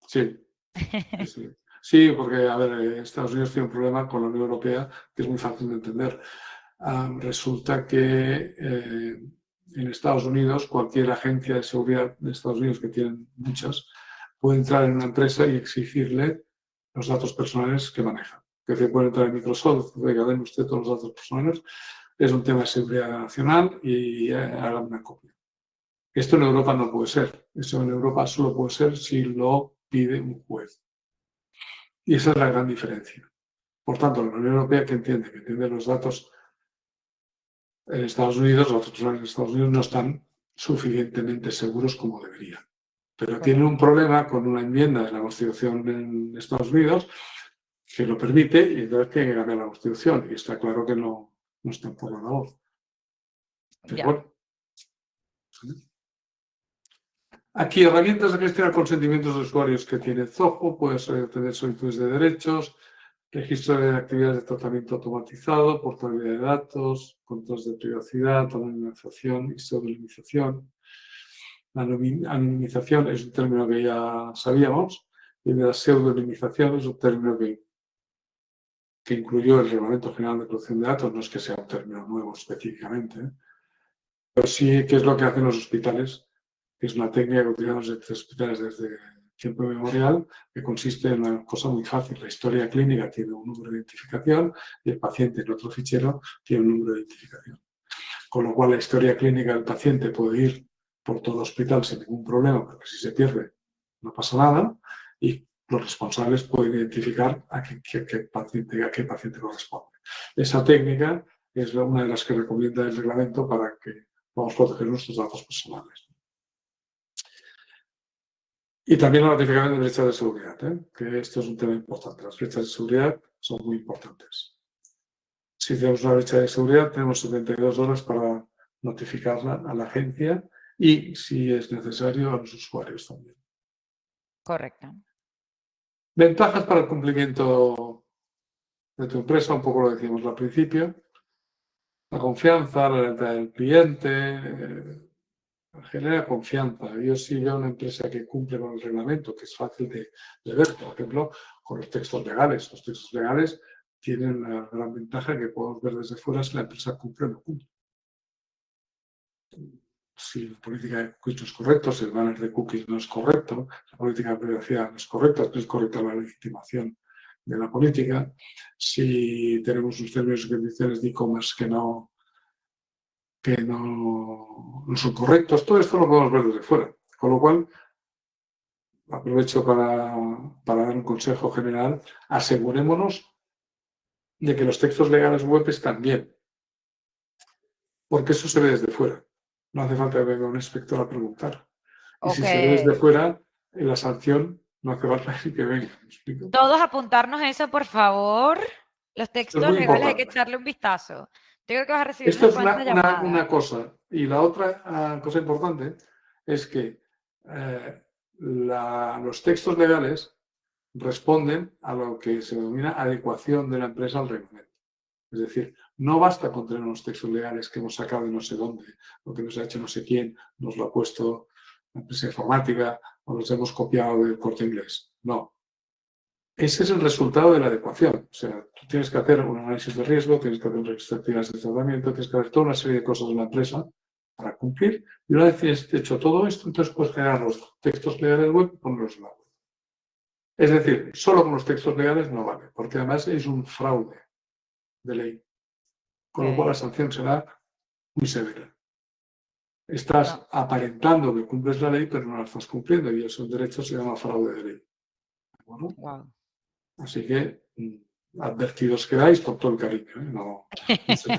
Sí, sí, sí. Sí, porque, a ver, Estados Unidos tiene un problema con la Unión Europea que es muy fácil de entender. Resulta que en Estados Unidos, cualquier agencia de seguridad de Estados Unidos, que tienen muchas, puede entrar en una empresa y exigirle los datos personales que maneja. Que se puede entrar en Microsoft, oiga, den usted todos los datos personales, es un tema de seguridad nacional y haga una copia. Esto en Europa no puede ser. Eso en Europa solo puede ser si lo pide un juez. Y esa es la gran diferencia. Por tanto, la Unión Europea que entiende los datos en Estados Unidos, los datos personales en Estados Unidos no están suficientemente seguros como deberían. Pero tiene un Correcto. problema con una enmienda de la Constitución en Estados Unidos que lo permite y entonces tiene que cambiar la Constitución. Y está claro que no está por la labor. Pero Ya. bueno. Aquí, herramientas de gestión de consentimientos de usuarios que tiene Zoho, puedes tener solicitudes de derechos, registro de actividades de tratamiento automatizado, portabilidad de datos, controles de privacidad, anonimización y pseudonimización. La anonimización es un término que ya sabíamos y la pseudonimización es un término que incluyó el Reglamento General de Protección de Datos, no es que sea un término nuevo específicamente, pero sí que es lo que hacen los hospitales, que es una técnica que utilizan los hospitales desde tiempo inmemorial, que consiste en una cosa muy fácil. La historia clínica tiene un número de identificación y el paciente en otro fichero tiene un número de identificación. Con lo cual, la historia clínica del paciente puede ir por todo el hospital sin ningún problema, porque si se pierde no pasa nada, y los responsables pueden identificar a qué paciente corresponde. Esa técnica es una de las que recomienda el reglamento para que podamos proteger nuestros datos personales. Y también la notificación de brechas de seguridad, que esto es un tema importante. Las brechas de seguridad son muy importantes. Si tenemos una brecha de seguridad, tenemos 72 horas para notificarla a la agencia y, si es necesario, a los usuarios también. Correcto. Ventajas para el cumplimiento de tu empresa, un poco lo decíamos al principio. La confianza, la lealtad del cliente, genera confianza. Yo sí veo una empresa que cumple con el reglamento, que es fácil de ver, por ejemplo, con los textos legales. Los textos legales tienen la gran ventaja que podemos ver desde fuera si la empresa cumple o no cumple. Si la política de cookies no es correcta, si el banner de cookies no es correcto, la política de privacidad no es correcta, no es correcta la legitimación de la política, si tenemos unos términos y condiciones de e-commerce que no son correctos, todo esto lo podemos ver desde fuera. Con lo cual, aprovecho para dar un consejo general, asegurémonos de que los textos legales web están bien, porque eso se ve desde fuera. No hace falta que venga un inspector a preguntar. Y si Ok. se ve desde fuera, en la sanción no hace falta ni que venga. ¿Me explico? Todos apuntarnos eso, por favor. Los Esto es textos muy legales hay que importante. echarle un vistazo. Yo creo que vas a recibir Esto unas es cuantas una llamadas. cosa. Y la otra cosa importante es que los textos legales responden a lo que se denomina adecuación de la empresa al reglamento. Es decir, no basta con tener unos textos legales que hemos sacado de no sé dónde, o que nos ha hecho no sé quién, nos lo ha puesto la empresa informática, o los hemos copiado del Corte Inglés. No. Ese es el resultado de la adecuación. O sea, tú tienes que hacer un análisis de riesgo, tienes que hacer un registro de actividades de tratamiento, tienes que hacer toda una serie de cosas en la empresa para cumplir. Y una vez tienes hecho todo esto, entonces puedes generar los textos legales web y ponerlos en la web. Es decir, solo con los textos legales no vale, porque además es un fraude de ley, con lo cual la Ok. sanción será muy severa. No. Estás aparentando que cumples la ley, pero no la estás cumpliendo y eso en derecho se llama fraude de ley. ¿De acuerdo? Wow. Así que advertidos quedáis con todo el cariño. ¿Eh? No se No,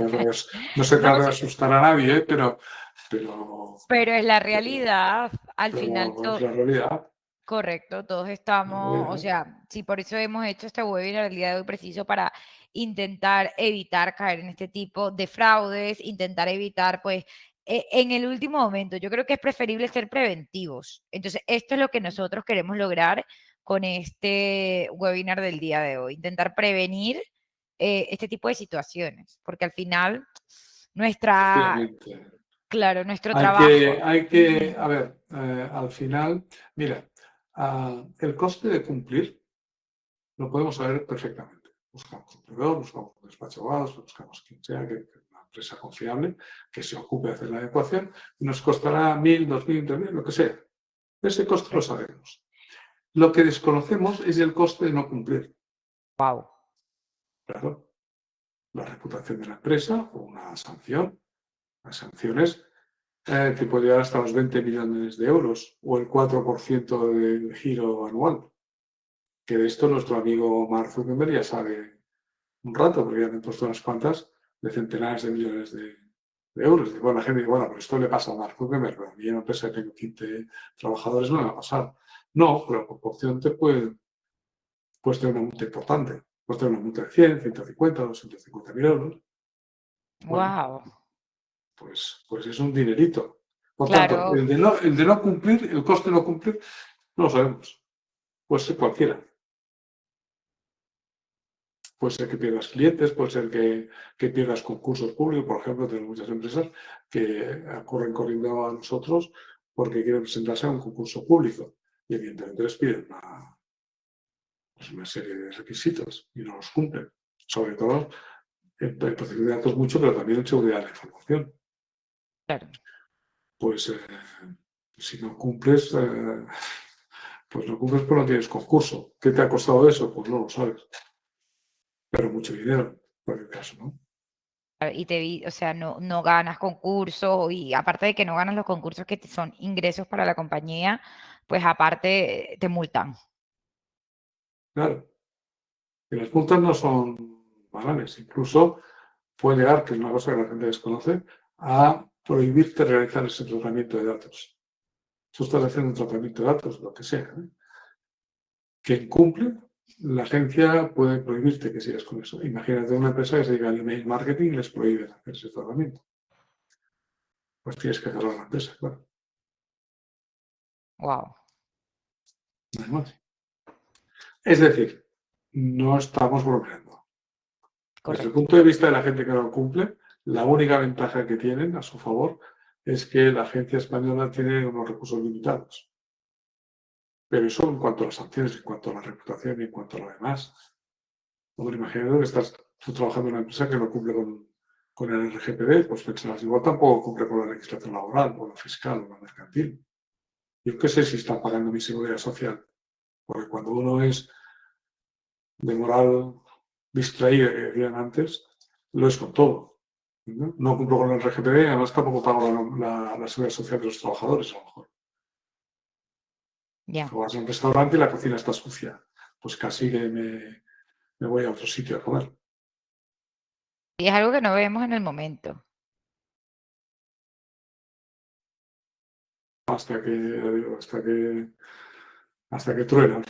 trata de sí, asustar a nadie, pero, pero es la realidad. Al final, pero es la realidad. correcto, todos La estamos, o realidad. sea, sí, por eso hemos hecho este webinar el día de hoy preciso para intentar evitar caer en este tipo de fraudes, intentar evitar, pues, en el último momento, yo creo que es preferible ser preventivos. Entonces, esto es lo que nosotros queremos lograr con este webinar del día de hoy, intentar prevenir este tipo de situaciones, porque al final, nuestra, Efectivamente. claro, nuestro trabajo. A ver, al final, mira, el coste de cumplir lo podemos saber perfectamente. Buscamos un proveedor, buscamos un despacho de abogados, buscamos quien sea, que una empresa confiable que se ocupe de hacer la adecuación y nos costará 1.000, 2.000, 3.000, lo que sea. Ese coste lo sabemos. Lo que desconocemos es el coste de no cumplir. Wow. Claro, la reputación de la empresa o una sanción. Las sanciones que puede llegar hasta los 20 millones de euros o el 4% del giro anual. Que de esto nuestro amigo Mark Zuckerberg ya sabe un rato, porque ya me han puesto unas cuantas de centenares de millones de euros. Y bueno, la gente dice, bueno, pero esto le pasa a Mark Zuckerberg, pero a mí en una empresa que tengo 15 trabajadores no me va a pasar. No, pero la proporción puedes tener una multa importante. Puedes tener una multa de 100, 150, 250.000 euros. Bueno, Wow. pues es un dinerito. Por tanto, Claro. el de no cumplir, el coste de no cumplir, no lo sabemos. Puede ser cualquiera. Puede ser que pierdas clientes, puede ser que pierdas concursos públicos. Por ejemplo, tenemos muchas empresas que corren corriendo a nosotros porque quieren presentarse a un concurso público. Y evidentemente les piden una serie de requisitos y no los cumplen. Sobre todo en protección de datos mucho, pero también en seguridad de la información. Claro. Pues si no cumples, pues no cumples, pero no tienes concurso. ¿Qué te ha costado eso? Pues no lo sabes. Pero mucho dinero, en cualquier caso, ¿no? Y o sea, no ganas concursos y aparte de que no ganas los concursos que son ingresos para la compañía, pues aparte te multan. Claro. Y las multas no son banales. Incluso puede llegar, que es una cosa que la gente desconoce, a prohibirte realizar ese tratamiento de datos. Tú estás haciendo un tratamiento de datos, lo que sea, ¿eh? Que incumple, la agencia puede prohibirte que sigas con eso. Imagínate una empresa que se dedica al email marketing y les prohíbe hacer ese tratamiento. Pues tienes que cerrar la empresa, claro. Wow, No hay más. Es decir, no estamos bromeando. Desde el correcto. punto de vista de la gente que no cumple, la única ventaja que tienen a su favor es que la agencia española tiene unos recursos limitados. Pero eso en cuanto a las sanciones, en cuanto a la reputación y en cuanto a lo demás. Hombre, imagínate que estás tú trabajando en una empresa que no cumple con el RGPD, pues pensarás, igual tampoco cumple con la legislación laboral, o la fiscal, o la mercantil. Yo qué sé si están pagando mi seguridad social, porque cuando uno es de moral distraída, que decían antes, lo es con todo. No cumplo con el RGPD, además tampoco pago la seguridad social de los trabajadores, a lo mejor. Ya. O vas a un restaurante y la cocina está sucia. Pues casi que me voy a otro sitio a comer. Y es algo que no vemos en el momento. Hasta que, hasta que truena.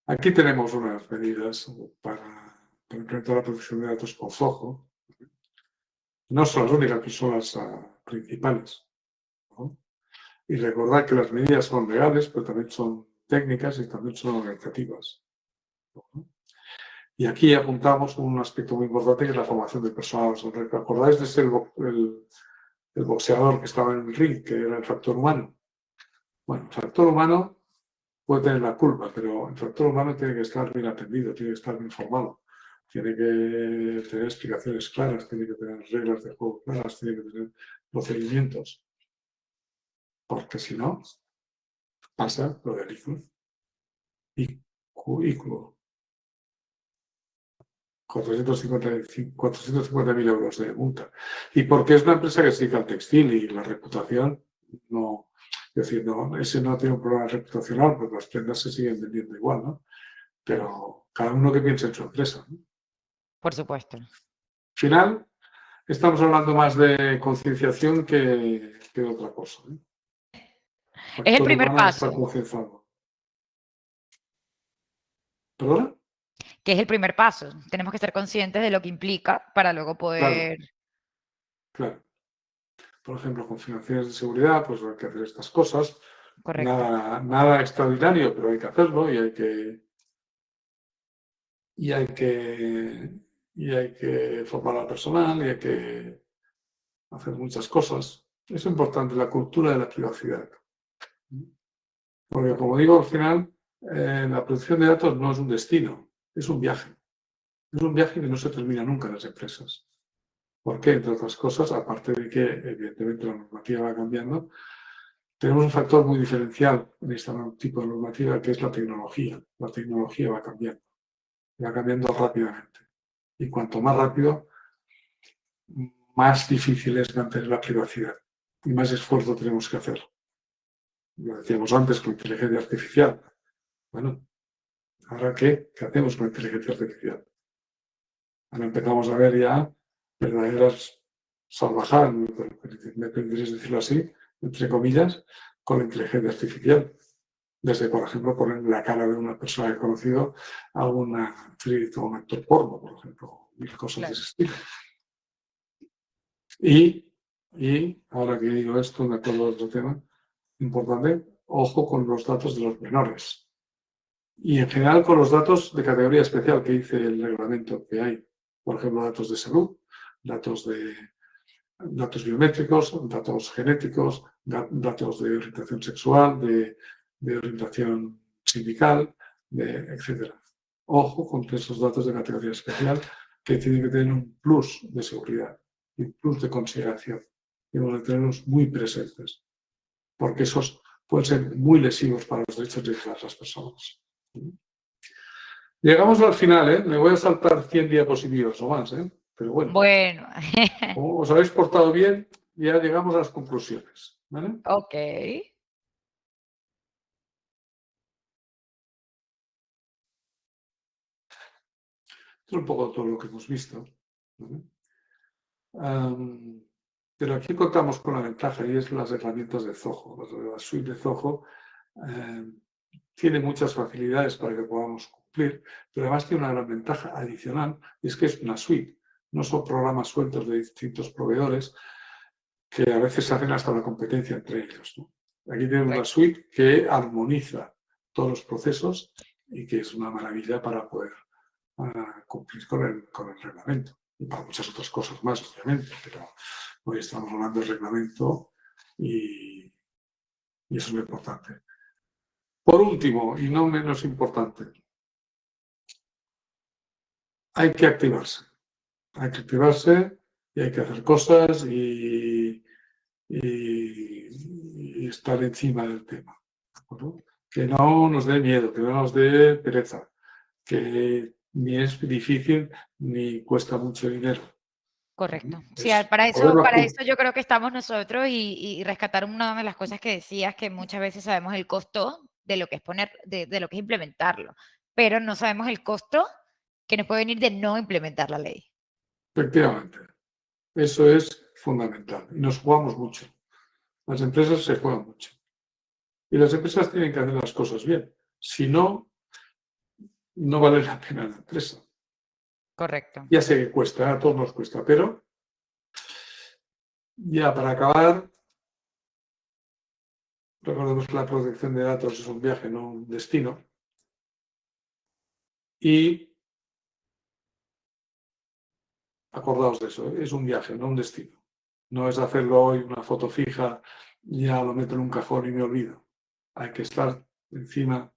Aquí tenemos unas medidas para implementar la protección de datos con Zoho. No son las únicas, pero son las principales, ¿no? Y recordar que las medidas son legales, pero también son técnicas y también son organizativas, ¿no? Y aquí apuntamos un aspecto muy importante que es la formación del personal. ¿Os recordáis de ese el boxeador que estaba en el ring, que era el factor humano? Bueno, el factor humano puede tener la culpa, pero el factor humano tiene que estar bien atendido, tiene que estar bien formado, tiene que tener explicaciones claras, tiene que tener reglas de juego claras, tiene que tener procedimientos, porque si no, pasa lo del ICU. 450.000 euros de multa. Y porque es una empresa que se dedica al textil y la reputación no, es decir, no, ese no tiene un problema reputacional, porque las prendas se siguen vendiendo igual, ¿no? Pero cada uno que piense en su empresa, ¿no? Por supuesto. Al final, estamos hablando más de concienciación que de otra cosa, ¿eh? El Es el factor primer humano está paso, concienciado. ¿Perdona? que es el primer paso. Tenemos que ser conscientes de lo que implica para luego Claro, poder. claro. Por ejemplo, con financieras de seguridad, pues hay que hacer estas cosas. Correcto. Nada extraordinario, pero hay que hacerlo y hay que formar al personal y hay que hacer muchas cosas. Es importante la cultura de la privacidad. Porque, como digo, al final, la protección de datos no es un destino, es un viaje. Es un viaje que no se termina nunca en las empresas. ¿Por qué? Entre otras cosas, aparte de que, evidentemente, la normativa va cambiando, tenemos un factor muy diferencial en este tipo de normativa, que es la tecnología. La tecnología va cambiando rápidamente. Y cuanto más rápido, más difícil es mantener la privacidad y más esfuerzo tenemos que hacer. Lo decíamos antes con inteligencia artificial. Bueno, ¿ahora qué? ¿Qué hacemos con inteligencia artificial? Ahora empezamos a ver ya verdaderas salvajadas, me permitiréis decirlo así, entre comillas, con la inteligencia artificial. Desde, por ejemplo, poner la cara de una persona que he conocido a una actriz o un actor porno, por ejemplo, mil cosas de Claro. ese estilo. Y ahora que digo esto, me acuerdo de otro tema importante, ojo con los datos de los menores. Y en general con los datos de categoría especial que dice el reglamento que hay. Por ejemplo, datos de salud, datos biométricos, datos genéticos, datos de orientación sexual, de orientación sindical, etc. Ojo con esos datos de categoría especial que tienen que tener un plus de seguridad y un plus de consideración. Debemos de tenerlos muy presentes, porque esos pueden ser muy lesivos para los derechos de las personas. Llegamos al final, ¿eh? Me voy a saltar 100 diapositivas o más, ¿eh? Pero bueno, Bueno, como os habéis portado bien, ya llegamos a las conclusiones, ¿vale? ok. Esto es un poco todo lo que hemos visto, ¿vale? Pero aquí contamos con la ventaja y es las herramientas de Zoho. La suite de Zoho tiene muchas facilidades para que podamos cumplir, pero además tiene una gran ventaja adicional y es que es una suite. No son programas sueltos de distintos proveedores que a veces hacen hasta la competencia entre ellos, ¿no? Aquí tenemos una suite que armoniza todos los procesos y que es una maravilla para poder cumplir con el reglamento y para muchas otras cosas más, obviamente, pero hoy estamos hablando del reglamento y eso es lo importante. Por último, y no menos importante, hay que activarse. Hay que activarse y hay que hacer cosas y estar encima del tema, ¿no? Que no nos dé miedo, que no nos dé pereza, que ni es difícil ni cuesta mucho dinero. Correcto. Sí, Es para poderlo eso yo creo que estamos nosotros y rescatar una de las cosas que decías, que muchas veces sabemos el costo de lo que es poner, de lo que es implementarlo, pero no sabemos el costo que nos puede venir de no implementar la ley. efectivamente. Eso es fundamental. Y nos jugamos mucho. Las empresas se juegan mucho. Y las empresas tienen que hacer las cosas bien. Si no, no vale la pena la empresa. Correcto. Ya sé que cuesta, a todos nos cuesta, pero ya para acabar, recordemos que la protección de datos es un viaje, no un destino. Y acordaos de eso, es un viaje, no un destino. No es hacerlo hoy una foto fija, ya lo meto en un cajón y me olvido. Hay que estar encima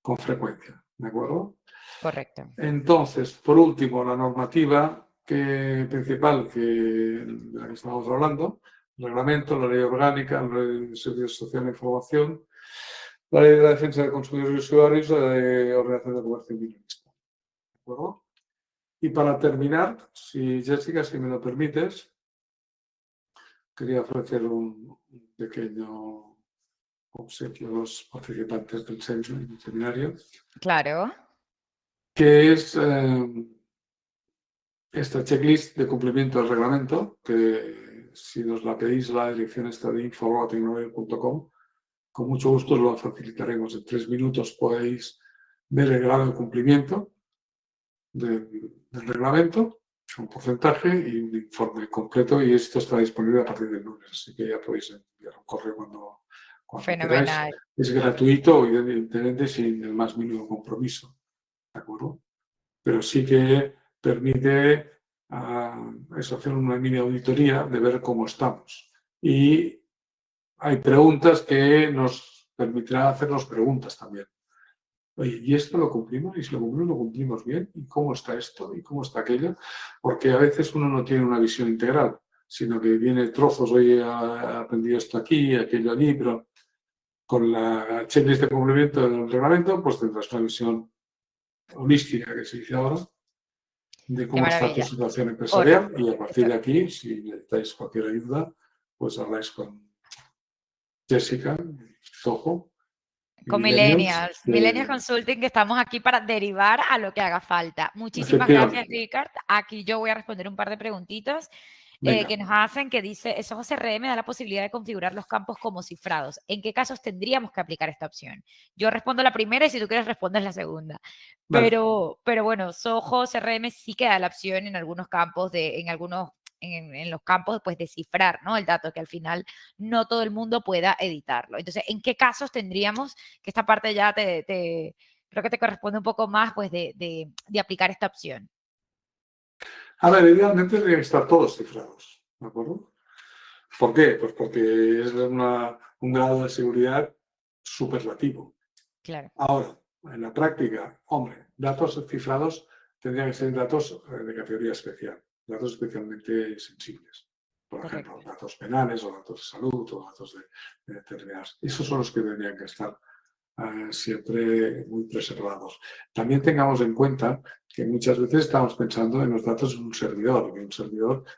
con frecuencia, ¿de acuerdo? Correcto. Entonces, por último, la normativa principal de la que estamos hablando, el reglamento, la ley orgánica, la ley de servicios sociales de información, la ley de la defensa de consumidores y usuarios, la de ordenación de comercio minorista. ¿De acuerdo? Y para terminar, si Jessica, si me lo permites, quería ofrecer un pequeño obsequio a los participantes del seminario, Claro. que es esta checklist de cumplimiento del reglamento, que si nos la pedís a la dirección esta de info@tecnología.com, con mucho gusto os lo facilitaremos. En 3 minutos podéis ver el grado de cumplimiento del reglamento, un porcentaje y un informe completo, y esto está disponible a partir del lunes, así que ya podéis enviar un correo cuando queráis. Fenomenal. Es gratuito, evidentemente, sin el más mínimo compromiso, ¿de acuerdo? Pero sí que permite eso, hacer una mini auditoría de ver cómo estamos. Y hay preguntas que nos permitirán hacernos preguntas también. Oye, ¿y esto lo cumplimos? ¿Y si lo cumplimos bien? ¿Y cómo está esto? ¿Y cómo está aquello? Porque a veces uno no tiene una visión integral, sino que viene trozos, oye, aprendí esto aquí, aquello allí, pero con la checklist de cumplimiento del reglamento, pues tendrás una visión holística, que se dice ahora, de Qué cómo está tu maravilla. situación empresarial, Correcto. y a partir de aquí, si necesitáis cualquier ayuda, pues habláis con Jessica, Soho y Con Millennials. Millennials Consulting, que estamos aquí para derivar a lo que haga falta. Muchísimas gracias, Efectivamente. Ricard. Aquí yo voy a responder un par de preguntitas Venga, que nos hacen, que dice, esos CRM da la posibilidad de configurar los campos como cifrados. ¿En qué casos tendríamos que aplicar esta opción? Yo respondo la primera y si tú quieres respondes la segunda. vale. Pero bueno, Soho CRM sí que da la opción en algunos campos en los campos pues, de cifrar, ¿no? El dato, que al final no todo el mundo pueda editarlo. Entonces, ¿en qué casos tendríamos que esta parte ya creo que te corresponde un poco más, pues, de aplicar esta opción? A ver, idealmente deberían estar todos cifrados, ¿de acuerdo? ¿Por qué? Pues porque es un grado de seguridad superlativo. Claro, Ahora, en la práctica, hombre, datos cifrados tendrían que ser datos de categoría especial, datos especialmente sensibles. Por ejemplo, correcto. datos penales o datos de salud o datos de determinados. Esos son los que tendrían que estar siempre muy preservados. También tengamos en cuenta que muchas veces estamos pensando en los datos de un servidor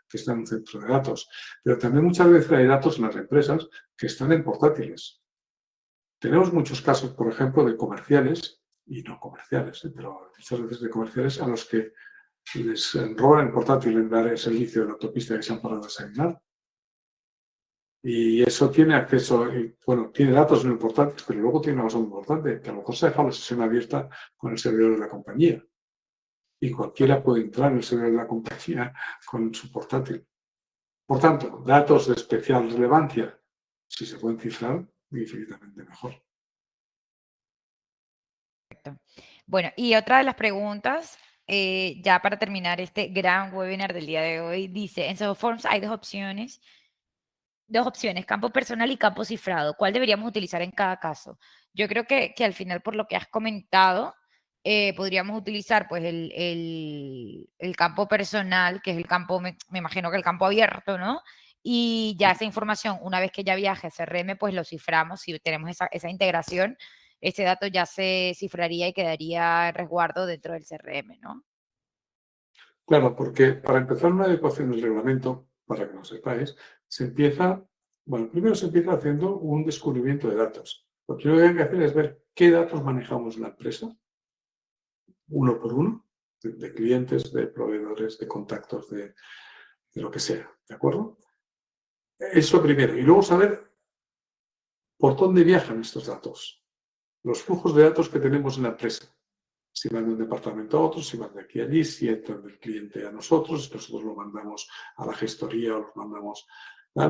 que está en un centro de datos, pero también muchas veces hay datos en las empresas que están en portátiles. Tenemos muchos casos, por ejemplo, de comerciales y no comerciales, pero muchas veces de comerciales a los que les roban el portátil en dar el servicio de la autopista que se han parado a desayunar. Y eso tiene acceso, bueno, tiene datos muy importantes, pero luego tiene una cosa muy importante, que a lo mejor se ha dejado la sesión abierta con el servidor de la compañía. Y cualquiera puede entrar en el servidor de la compañía con su portátil. Por tanto, datos de especial relevancia, si se pueden cifrar, infinitamente mejor. Bueno, y otra de las preguntas, ya para terminar este gran webinar del día de hoy, dice, en Soho Forms hay dos opciones, campo personal y campo cifrado. ¿Cuál deberíamos utilizar en cada caso? Yo creo que al final, por lo que has comentado, podríamos utilizar pues el campo personal, que es el campo, me imagino que el campo abierto, ¿no? Y ya esa información, una vez que ya viaje a CRM, pues lo ciframos. Si tenemos esa integración, ese dato ya se cifraría y quedaría en resguardo dentro del CRM, ¿no? Claro, porque para empezar una adecuación del reglamento, para que lo sepáis, primero se empieza haciendo un descubrimiento de datos. Lo primero que hay que hacer es ver qué datos manejamos en la empresa, uno por uno, de clientes, de proveedores, de contactos, de lo que sea, ¿de acuerdo? Eso primero. Y luego saber por dónde viajan estos datos, los flujos de datos que tenemos en la empresa. Si van de un departamento a otro, si van de aquí a allí, si entran del cliente a nosotros, si nosotros lo mandamos a la gestoría o los mandamos,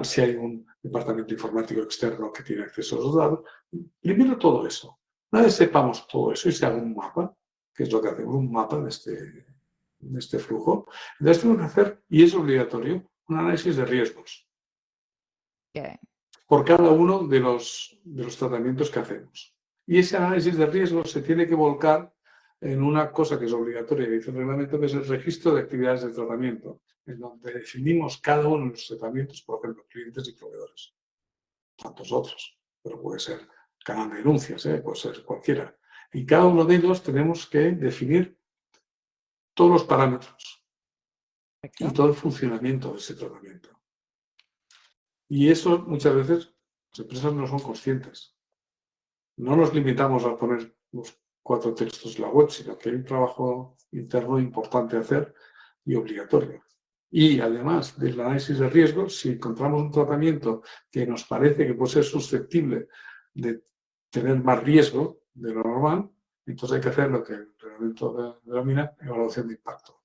si hay un departamento informático externo que tiene acceso a los datos. Primero todo eso. Una vez sepamos todo eso y se haga un mapa, que es lo que hacemos, un mapa de este flujo, entonces tenemos que hacer, y es obligatorio, un análisis de riesgos Okay. por cada uno de los tratamientos que hacemos. Y ese análisis de riesgos se tiene que volcar en una cosa que es obligatoria, que dice el reglamento, que es el registro de actividades de tratamiento, en donde definimos cada uno de los tratamientos, por ejemplo, clientes y proveedores. Tantos otros, pero puede ser canal de denuncias, puede ser cualquiera. Y cada uno de ellos tenemos que definir todos los parámetros y todo el funcionamiento de ese tratamiento. Y eso muchas veces las empresas no son conscientes. No nos limitamos a poner los 4 textos en la web, sino que hay un trabajo interno importante a hacer y obligatorio. Y además del análisis de riesgos, si encontramos un tratamiento que nos parece que puede ser susceptible de tener más riesgo de lo normal, entonces hay que hacer lo que el reglamento denomina evaluación de impacto.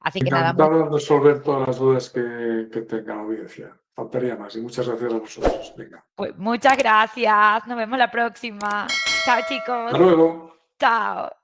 Así que nada, Encantado de resolver todas las dudas que tenga la audiencia. Faltaría más y muchas gracias a vosotros. Venga. pues muchas gracias. Nos vemos la próxima. Chao, chicos. Hasta luego. Chao.